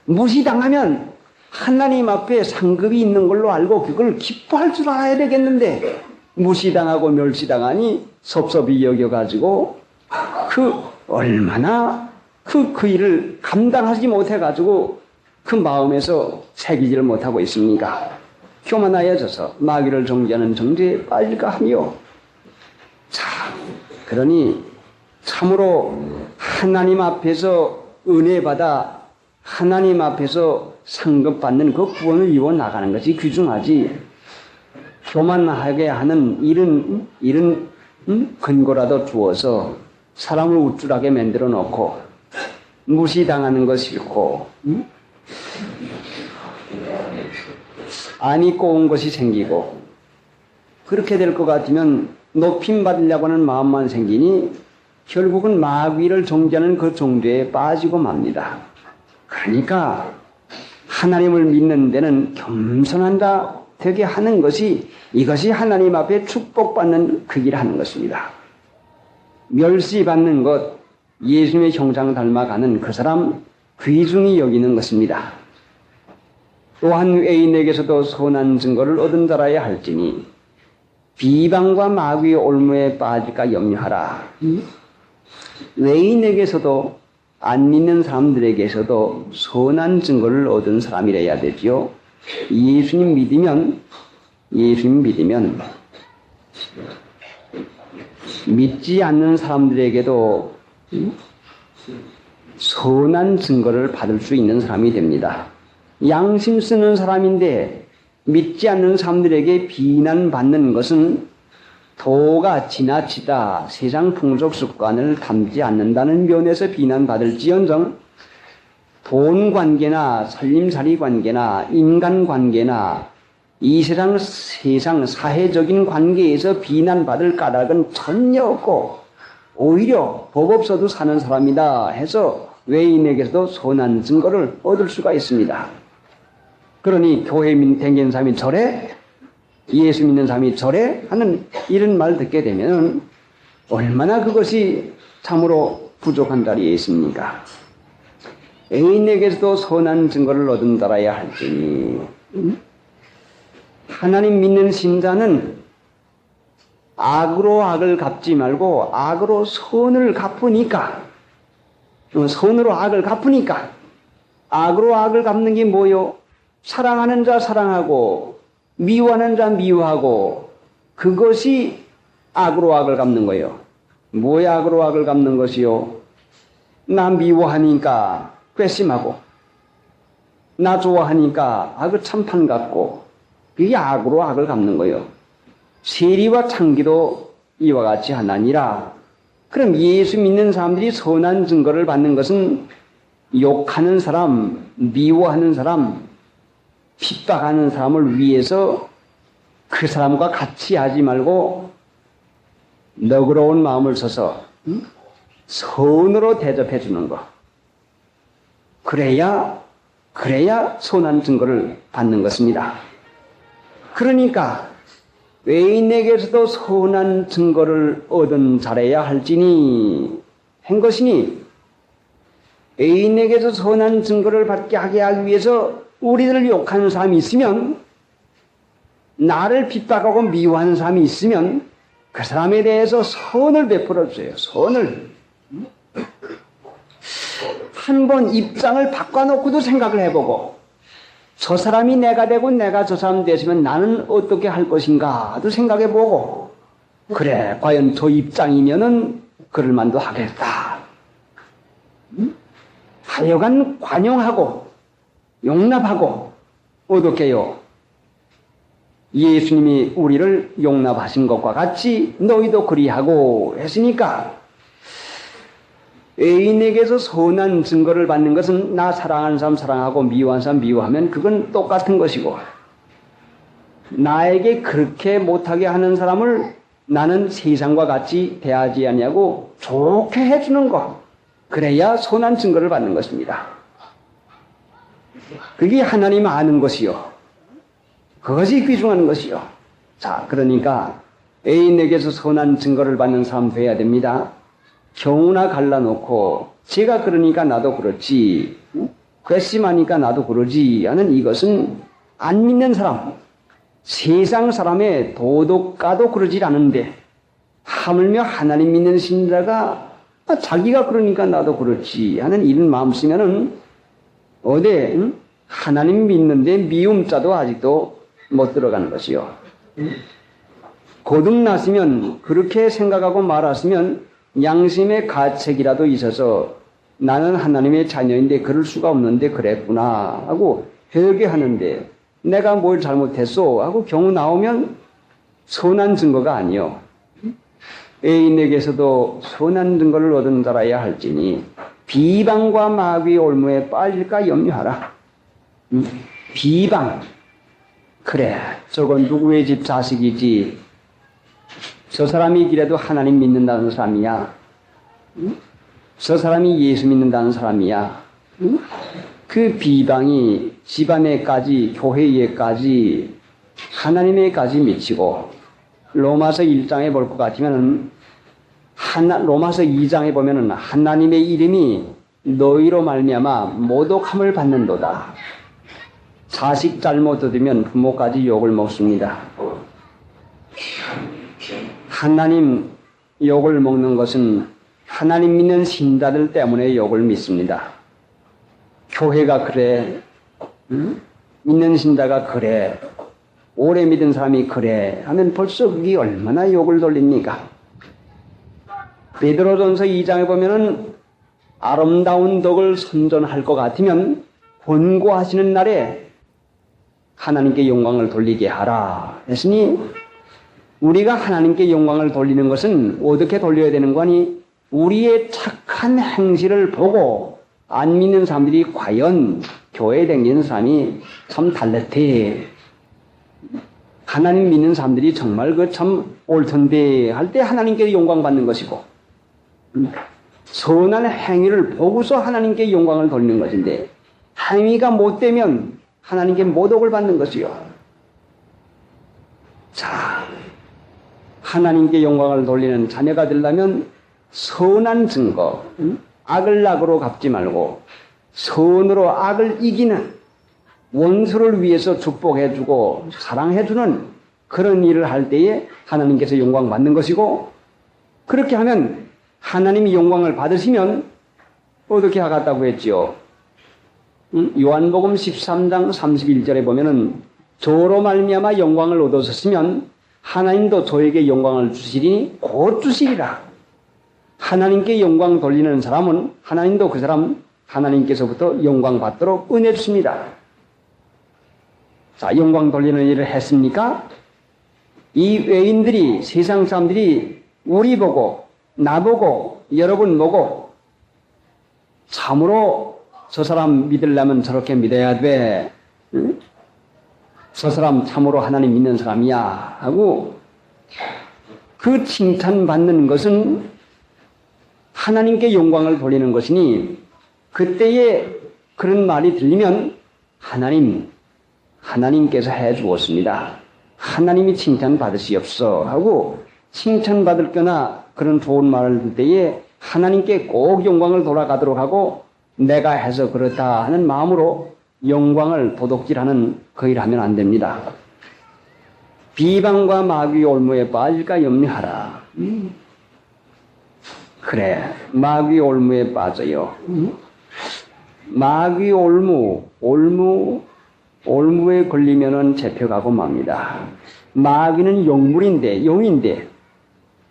무시당하면 하나님 앞에 상급이 있는 걸로 알고 그걸 기뻐할 줄 알아야 되겠는데 무시당하고 멸시당하니 섭섭이 여겨가지고 얼마나 그 일을 감당하지 못해가지고 그 마음에서 새기지를 못하고 있습니까? 교만하여져서 마귀를 정죄하는 정죄에 빠질까 하며 그러니 참으로 하나님 앞에서 은혜 받아 하나님 앞에서 상급받는 그 구원을 이루어 나가는 것이 귀중하지 교만하게 하는 이런 근거라도 주어서 사람을 우쭐하게 만들어 놓고 무시당하는 것 싫고 안이 꼬운 것이 생기고 그렇게 될 것 같으면 높임 받으려고 하는 마음만 생기니 결국은 마귀를 정죄하는 그 정죄에 빠지고 맙니다. 그러니까 하나님을 믿는 데는 겸손한다 되게 하는 것이 이것이 하나님 앞에 축복받는 그 일을 하는 것입니다. 멸시받는 것, 예수님의 형상 닮아가는 그 사람 귀중히 여기는 것입니다. 또한 외인에게서도 선한 증거를 얻은 자라야 할지니 비방과 마귀의 올무에 빠질까 염려하라. 외인에게서도 안 믿는 사람들에게서도 선한 증거를 얻은 사람이라야 되지요. 예수님 믿으면 믿지 않는 사람들에게도 선한 증거를 받을 수 있는 사람이 됩니다. 양심 쓰는 사람인데 믿지 않는 사람들에게 비난받는 것은 도가 지나치다 세상 풍속 습관을 담지 않는다는 면에서 비난받을지언정 돈 관계나 살림살이 관계나 인간 관계나 이 세상 사회적인 관계에서 비난받을 까닭은 전혀 없고 오히려 법 없어도 사는 사람이다 해서 외인에게서도 선한 증거를 얻을 수가 있습니다. 그러니 교회 댕기는 사람이 저래? 예수 믿는 사람이 저래? 하는 이런 말 듣게 되면 얼마나 그것이 참으로 부족한 자리에 있습니까? 애인에게서도 선한 증거를 얻은달아야 할지니 하나님 믿는 신자는 악으로 악을 갚지 말고 악으로 선을 갚으니까 선으로 악을 갚으니까 악으로 악을 갚는 게 뭐요? 사랑하는 자 사랑하고 미워하는 자 미워하고 그것이 악으로 악을 갚는 거예요. 뭐야 악으로 악을 갚는 것이요? 나 미워하니까 괘씸하고 나 좋아하니까 악을 참판 같고 그게 악으로 악을 갚는 거예요. 세리와 창기도 이와 같이 하나니라. 그럼 예수 믿는 사람들이 선한 증거를 받는 것은 욕하는 사람, 미워하는 사람, 핍박하는 사람을 위해서 그 사람과 같이 하지 말고 너그러운 마음을 써서 선으로 대접해 주는 것. 그래야 선한 증거를 받는 것입니다. 그러니까 외인에게서도 선한 증거를 얻은 자라야 할지니 한 것이니 애인에게서 선한 증거를 받게 하게 하기 위해서 우리를 욕하는 사람이 있으면 나를 핍박하고 미워하는 사람이 있으면 그 사람에 대해서 선을 베풀어 주세요. 선을. 한번 입장을 바꿔놓고도 생각을 해보고 저 사람이 내가 되고 내가 저 사람 됐으면 나는 어떻게 할 것인가도 생각해보고 그래 과연 저 입장이면은 그럴 만도 하겠다. 하여간 관용하고 용납하고 어떻게요? 예수님이 우리를 용납하신 것과 같이 너희도 그리하고 했으니까 애인에게서 선한 증거를 받는 것은 나 사랑하는 사람 사랑하고 미워하는 사람 미워하면 그건 똑같은 것이고 나에게 그렇게 못하게 하는 사람을 나는 세상과 같이 대하지 않냐고 좋게 해주는 것 그래야 선한 증거를 받는 것입니다. 그게 하나님 아는 것이요. 그것이 귀중한 것이요. 자, 그러니까 애인에게서 선한 증거를 받는 사람 돼야 됩니다. 경우나 갈라놓고 제가 그러니까 나도 그렇지 괘씸하니까 나도 그러지 하는 이것은 안 믿는 사람 세상 사람의 도덕가도 그러질 않은데 하물며 하나님 믿는 신자가 자기가 그러니까 나도 그렇지 하는 이런 마음 쓰면은 어디 하나님 믿는데 미움자도 아직도 못 들어가는 것이요. 거듭났으면 그렇게 생각하고 말았으면 양심의 가책이라도 있어서 나는 하나님의 자녀인데 그럴 수가 없는데 그랬구나 하고 회개하는데 내가 뭘 잘못했어 하고 경우 나오면 선한 증거가 아니요. 애인에게서도 선한 증거를 얻은 자라야 할지니 비방과 마귀의 올무에 빠질까 염려하라. 비방 그래 저건 누구의 집 자식이지 저 사람이 그래도 하나님 믿는다는 사람이야. 저 사람이 예수 믿는다는 사람이야. 그 비방이 집안에까지 교회에까지 하나님에까지 미치고 로마서 1장에 볼 것 같으면 로마서 2장에 보면은 하나님의 이름이 너희로 말미암아 모독함을 받는도다. 자식 잘못 얻으면 부모까지 욕을 먹습니다. 하나님 욕을 먹는 것은 하나님 믿는 신자들 때문에 욕을 믿습니다. 교회가 그래, 믿는 신자가 그래, 오래 믿은 사람이 그래 하면 벌써 그게 얼마나 욕을 돌립니까? 베드로전서 2장에 보면은 아름다운 덕을 선전할 것 같으면 권고하시는 날에 하나님께 영광을 돌리게 하라 했으니, 우리가 하나님께 영광을 돌리는 것은 어떻게 돌려야 되는 거니? 우리의 착한 행실을 보고 안 믿는 사람들이 과연 교회에 다니는 사람이 참 달랐대, 하나님 믿는 사람들이 정말 그 참 옳던데 할 때 하나님께 영광 받는 것이고, 선한 행위를 보고서 하나님께 영광을 돌리는 것인데, 행위가 못되면 하나님께 모독을 받는 것이요. 자, 하나님께 영광을 돌리는 자녀가 되려면 선한 증거, 악을 악으로 갚지 말고 선으로 악을 이기는, 원수를 위해서 축복해주고 사랑해주는 그런 일을 할 때에 하나님께서 영광 받는 것이고, 그렇게 하면 하나님이 영광을 받으시면 어떻게 하겠다고 했지요? 요한복음 13장 31절에 보면은 저로 말미암아 영광을 얻으셨으면 하나님도 저에게 영광을 주시리니 곧 주시리라. 하나님께 영광 돌리는 사람은 하나님도 그 사람 하나님께서부터 영광 받도록 은혜 주십니다. 자, 영광 돌리는 일을 했습니까? 이 외인들이, 세상 사람들이 우리 보고, 나보고, 여러분 보고 참으로 저 사람 믿으려면 저렇게 믿어야 돼, 응? 저 사람 참으로 하나님 믿는 사람이야 하고 그 칭찬받는 것은 하나님께 영광을 돌리는 것이니, 그때에 그런 말이 들리면 하나님께서 해 주었습니다, 하나님이 칭찬받으시옵소 하고 칭찬받을 거나 그런 좋은 말을 들 때에 하나님께 꼭 영광을 돌아가도록 하고, 내가 해서 그렇다 하는 마음으로 영광을 도둑질하는 그 일 하면 안 됩니다. 비방과 마귀 올무에 빠질까 염려하라. 그래, 마귀 올무에 빠져요. 마귀 올무에 걸리면은 잡혀가고 맙니다. 마귀는 용인데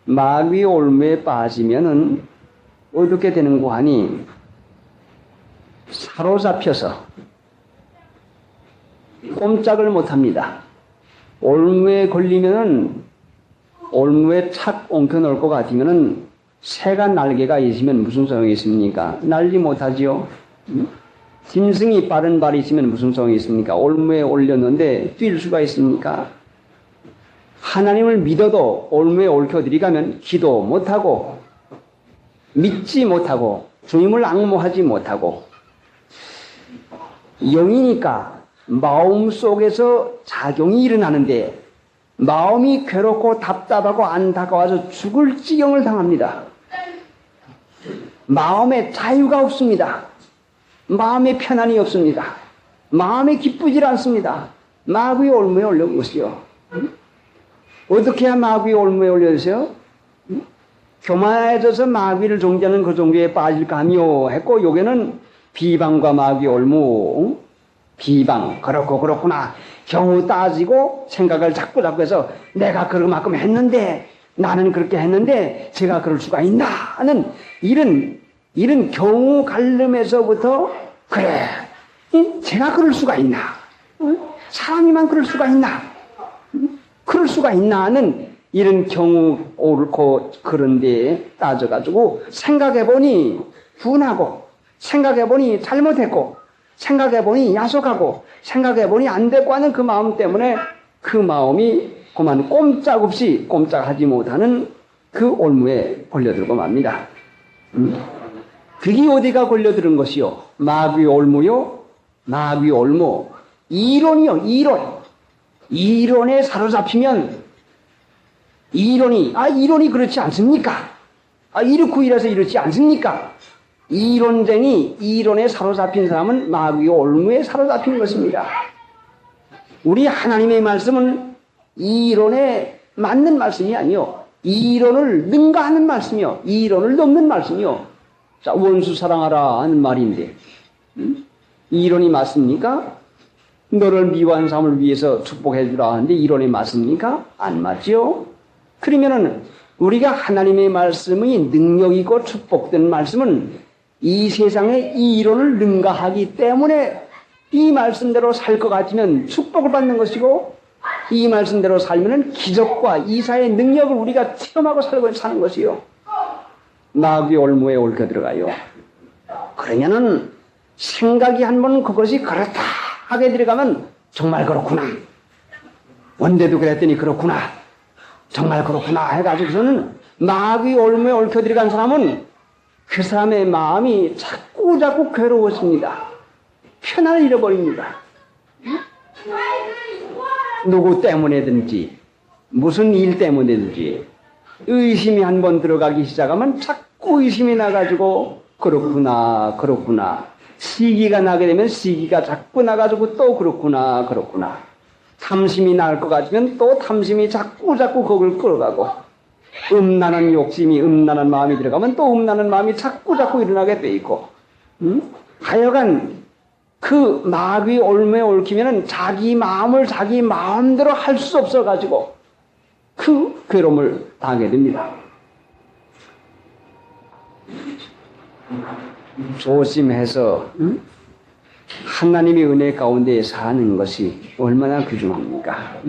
마귀 올무에 빠지면은 어떻게 되는고 하니, 사로잡혀서 꼼짝을 못합니다. 올무에 걸리면은, 올무에 착 엉켜 놓을 것 같으면은 새가 날개가 있으면 무슨 소용이 있습니까? 날지 못하지요. 짐승이 빠른 발이 있으면 무슨 소용이 있습니까? 올무에 올렸는데 뛸 수가 있습니까? 하나님을 믿어도 올무에 얽혀들이가면 기도 못하고, 믿지 못하고, 주님을 앙모하지 못하고, 영이니까 마음 속에서 작용이 일어나는데 마음이 괴롭고 답답하고 안타까워서 죽을 지경을 당합니다. 마음에 자유가 없습니다. 마음에 편안이 없습니다. 마음에 기쁘질 않습니다. 마귀의 올무에 올려온 것이요. 어떻게 해야 마귀의 올무에 올려주세요? 교만해져서 마귀를 존재하는 그 종교에 빠질까 하며 했고, 요게는 비방과 마귀 올무, 비방, 그렇구나 경우 따지고 생각을 자꾸 해서 내가 그만큼 했는데, 나는 그렇게 했는데 제가 그럴 수가 있나 하는 이런 경우 갈름에서부터, 그래, 제가 그럴 수가 있나, 사람이만 그럴 수가 있나, 그럴 수가 있나 하는 이런 경우 옳고 그런데 따져가지고 생각해보니 분하고, 생각해보니 잘못했고, 생각해보니 야속하고, 생각해보니 안 됐고 하는 그 마음 때문에 그 마음이 그만 꼼짝없이 꼼짝하지 못하는 그 올무에 걸려들고 맙니다. 그게 어디가 걸려드는 것이요? 마귀 올무요? 마귀 올무. 이론이요, 이론에 사로잡히면, 이론이 그렇지 않습니까? 이렇고 이래서 이렇지 않습니까? 이론쟁이, 이론에 사로잡힌 사람은 마귀 올무에 사로잡힌 것입니다. 우리 하나님의 말씀은 이론에 맞는 말씀이 아니요, 이론을 능가하는 말씀이요, 이론을 넘는 말씀이요. 자, 원수 사랑하라 하는 말인데, 이론이 맞습니까? 너를 미워한 사람을 위해서 축복해 주라 하는데 이론에 맞습니까? 안 맞죠? 그러면은 우리가 하나님의 말씀이 능력이고 축복된 말씀은 이 세상에 이 이론을 능가하기 때문에 이 말씀대로 살 것 같으면 축복을 받는 것이고 이 말씀대로 살면은 기적과 이사의 능력을 우리가 체험하고 사는 것이요. 마귀 올무에 얽혀 들어가요. 그러면은 생각이 한번 그것이 그렇다 하게 들어가면 정말 그렇구나. 원대도 그랬더니 그렇구나. 정말 그렇구나 해가지고서는 마귀 올무에 얽혀 들어간 사람은 그 사람의 마음이 자꾸 괴로워집니다. 편안을 잃어버립니다. 누구 때문에든지 무슨 일 때문에든지 의심이 한번 들어가기 시작하면 자꾸 의심이 나가지고 그렇구나 시기가 나게 되면 시기가 자꾸 나가지고 또 그렇구나 탐심이 날 것 같으면 또 탐심이 자꾸 그걸 끌어가고 음란한 욕심이 음란한 마음이 들어가면 또 음란한 마음이 자꾸 일어나게 돼 있고 하여간 그 마귀 올무에 얽히면은 자기 마음을 자기 마음대로 할 수 없어 가지고 그 괴로움을 당하게 됩니다. 조심해서 하나님의 은혜 가운데 사는 것이 얼마나 귀중합니까?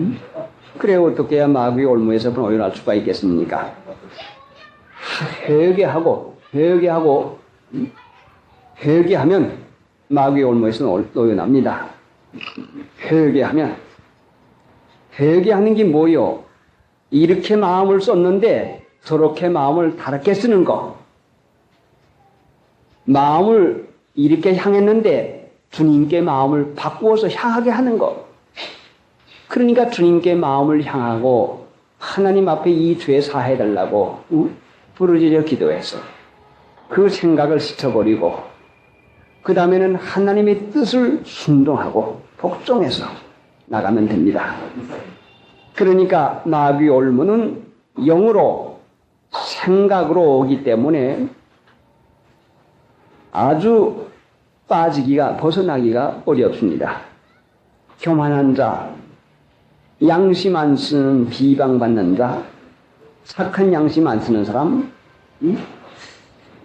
그래 어떻게 해야 마귀 올무에서 벗어날 수가 있겠습니까? 회개하면 마귀 올무에서 놓여납니다. 회개하는 게 뭐요? 이렇게 마음을 썼는데 저렇게 마음을 다르게 쓰는 거. 마음을 이렇게 향했는데 주님께 마음을 바꾸어서 향하게 하는 거. 그러니까 주님께 마음을 향하고 하나님 앞에 이 죄 사해달라고 부르짖어 기도해서 그 생각을 스쳐버리고 그 다음에는 하나님의 뜻을 순종하고 복종해서 나가면 됩니다. 그러니까 마귀 올무는 영으로 생각으로 오기 때문에 아주 벗어나기가 어렵습니다. 교만한 자, 양심 안 쓰는 비방받는 자, 착한 양심 안 쓰는 사람,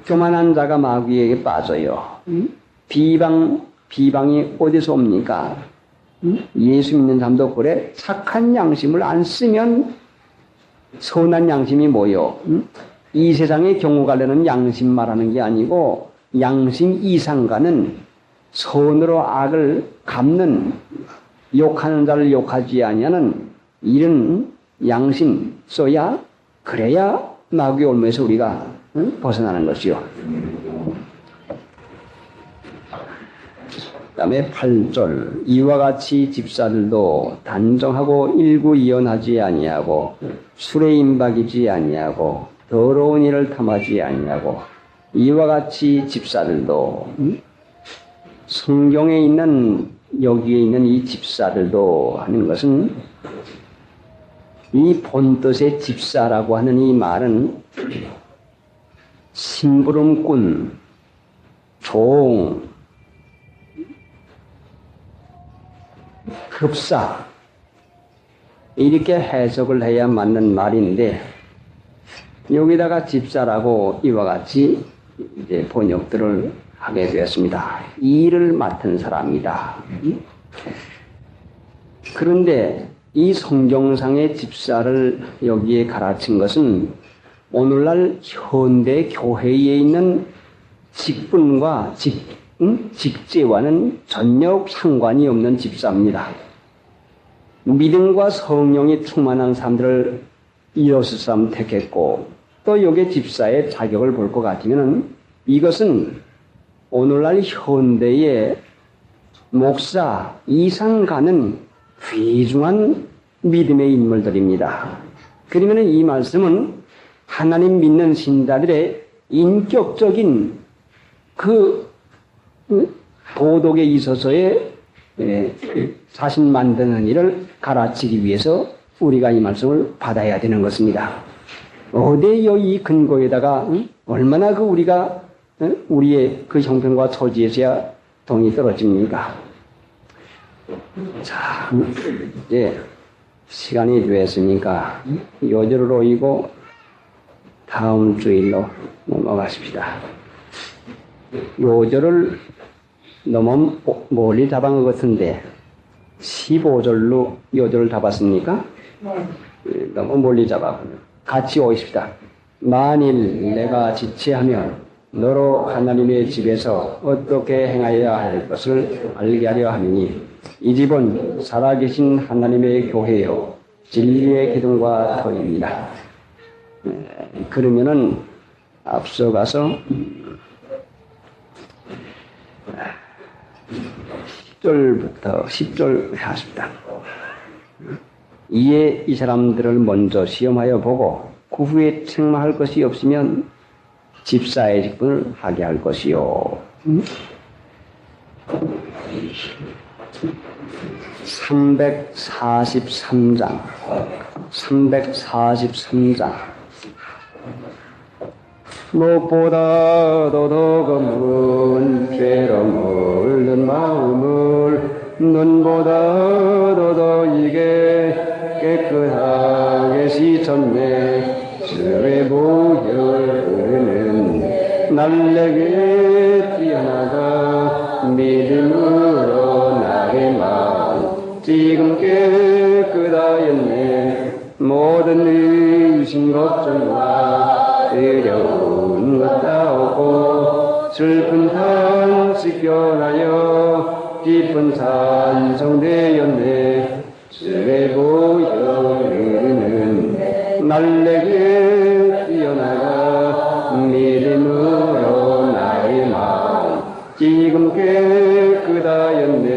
교만한 자가 마귀에게 빠져요. 비방이 어디서 옵니까? 예수 믿는 사람도 그래. 착한 양심을 안 쓰면 선한 양심이 뭐요? 이 세상에 경우 가려는 양심 말하는 게 아니고 양심 이상가는 선으로 악을 갚는 욕하는 자를 욕하지 아니하는 이런 양심 써야 그래야 마귀 올무에서 우리가 벗어나는 것이요. 그 다음에 8절 이와 같이 집사들도 단정하고 일구이연하지 아니하고 술에 임박이지 아니하고 더러운 일을 탐하지 아니하고 이와 같이 집사들도 성경에 있는 여기에 있는 이 집사들도 하는 것은 이 본뜻의 집사라고 하는 이 말은 심부름꾼, 종, 급사 이렇게 해석을 해야 맞는 말인데 여기다가 집사라고 이와 같이 이제 번역들을 하게 되었습니다. 일을 맡은 사람이다. 그런데 이 성경상의 집사를 여기에 가르친 것은 오늘날 현대 교회에 있는 직분과 직제와는 전혀 상관이 없는 집사입니다. 믿음과 성령이 충만한 사람들을 6사람 택했고 또 여기 집사의 자격을 볼 것 같으면 이것은 오늘날 현대의 목사 이상 가는 귀중한 믿음의 인물들입니다. 그러면 이 말씀은 하나님 믿는 신자들의 인격적인 그 도덕에 있어서의 자신 만드는 일을 가르치기 위해서 우리가 이 말씀을 받아야 되는 것입니다. 어디에요 이 근거에다가 얼마나 그 우리가 우리의 그 형편과 처지에서야 동이 떨어집니까? 자, 이제 시간이 됐으니까 요절을 오이고 다음 주일로 넘어가십시다. 요절을 너무 멀리 잡은 것 같은데 15절로 요절을 잡았습니까? 너무 멀리 잡아. 같이 오십시다. 만일 내가 지체하면 너로 하나님의 집에서 어떻게 행하여야 할 것을 알게 하려 하느니 이 집은 살아계신 하나님의 교회요 진리의 기둥과 터입니다. 그러면은 앞서가서 10절부터 10절 하십니다. 이에 이 사람들을 먼저 시험하여 보고 그 후에 책망할 것이 없으면 집사의 직분을 하게 할 것이요. 343장 무엇보다도 더 검은 죄로 물든 마음을 눈보다도 더 이게 깨끗하게 씻었네. 주의 보혈은 날 내게 뛰어나가 믿음으로 나의 마음 지금 깨끗하였네. 모든 의심 걱정과 두려운 것 다 없고 슬픈 탄식 변하여 기쁜 찬송되었네. 주의 보혈은 날 내게 뛰어나가 믿음으로 나의 마음 지금 깨끗하였네.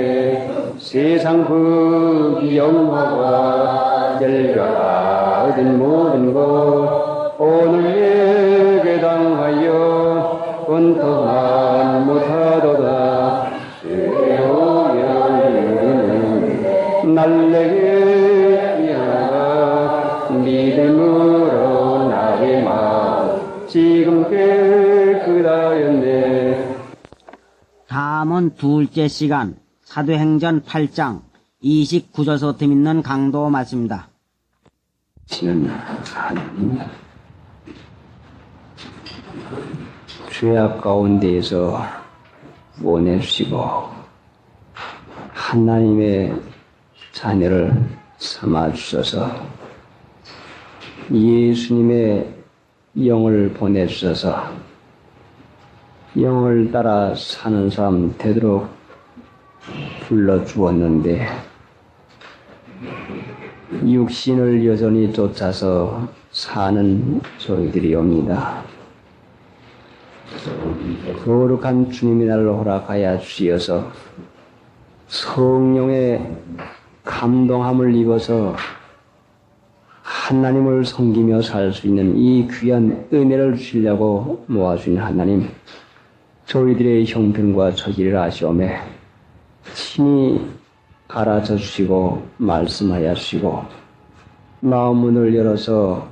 세상 그 영화와 열과 얻은 모든 것 오늘 예게 당하여 권토만 못하도다. 주의 보혈은 날 내게 뛰어나가 믿음으로 나의 마음 지금 깨끗하였네. 다음은 둘째 시간 사도행전 8장 29절서부터 있는 강도 말씀입니다. 지는 하나님 죄악 가운데에서 보내주시고 하나님의 자녀를 삼아주셔서 예수님의 영을 보내주셔서 영을 따라 사는 사람 되도록 불러주었는데 육신을 여전히 쫓아서 사는 저희들이 옵니다. 거룩한 주님이 날로 허락하여 주시어서 성령의 감동함을 입어서 하나님을 섬기며 살 수 있는 이 귀한 은혜를 주시려고 모아주신 하나님, 저희들의 형편과 처지를 아시오매 친히 가르쳐 주시고 말씀하여 주시고 마음문을 열어서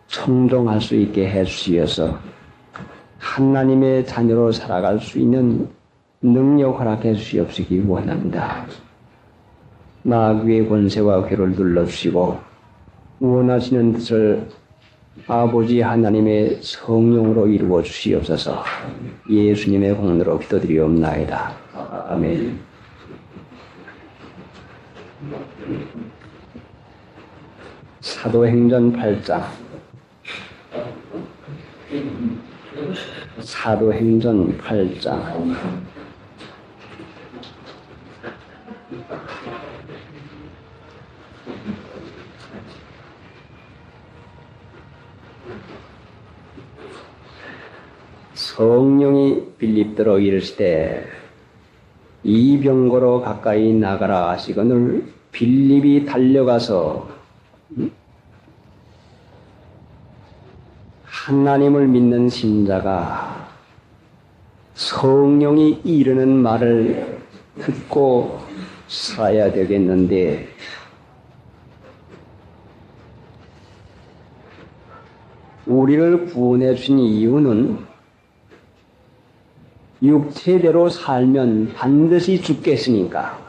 청종할 수 있게 해 주시어서 하나님의 자녀로 살아갈 수 있는 능력 허락해 주시옵시기 원합니다. 마귀의 권세와 괴를 눌러주시고 원하시는 뜻을 아버지 하나님의 성령으로 이루어 주시옵소서. 예수님의 공로로 기도드리옵나이다. 아멘. 사도행전 8장 사도행전 8장 성령이 빌립더로 이르시되 이 병거로 가까이 나가라 하시거늘 빌립이 달려가서 하나님을 믿는 신자가 성령이 이르는 말을 듣고 살아야 되겠는데 우리를 구원해 주신 이유는 육체대로 살면 반드시 죽겠으니까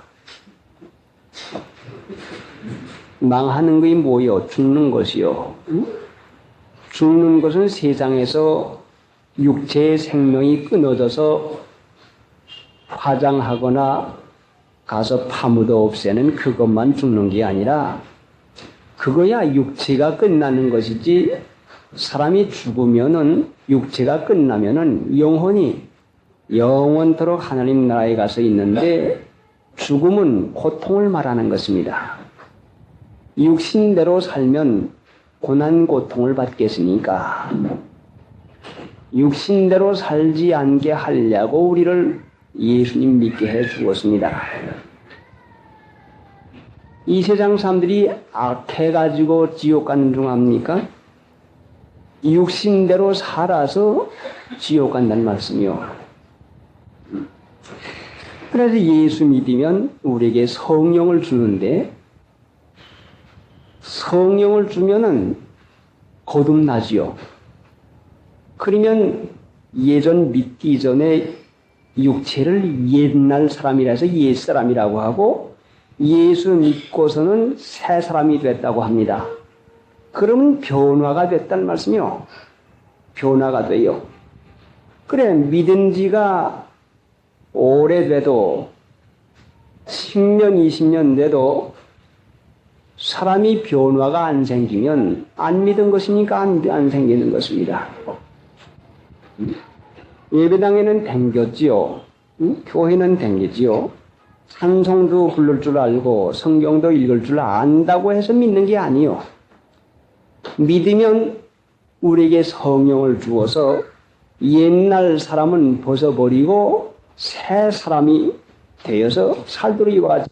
망하는 것이 뭐요? 죽는 것이요. 죽는 것은 세상에서 육체의 생명이 끊어져서 화장하거나 가서 파묻어 없애는 그것만 죽는 게 아니라 그거야 육체가 끝나는 것이지 사람이 죽으면은 육체가 끝나면은 영혼이 영원토록 하나님 나라에 가서 있는데 죽음은 고통을 말하는 것입니다. 육신대로 살면 고난 고통을 받겠으니까 육신대로 살지 않게 하려고 우리를 예수님 믿게 해 주었습니다. 이 세상 사람들이 악해가지고 지옥 가는 중 압니까? 육신대로 살아서 지옥 간다는 말씀이요. 그래서 예수 믿으면 우리에게 성령을 주는데 성령을 주면은 거듭나지요. 그러면 예전 믿기 전에 육체를 옛날 사람이라서 옛사람이라고 하고 예수 믿고서는 새 사람이 됐다고 합니다. 그러면 변화가 됐다는 말씀이요. 변화가 돼요. 그래, 믿은 지가 오래돼도 10년, 20년 돼도 사람이 변화가 안 생기면 안 믿은 것이니까 안 생기는 것입니다. 예배당에는 댕겼지요. 교회는 댕기지요. 찬송도 부를 줄 알고 성경도 읽을 줄 안다고 해서 믿는 게 아니요. 믿으면 우리에게 성령을 주어서 옛날 사람은 벗어버리고 새 사람이 되어서 살도록 이와 같이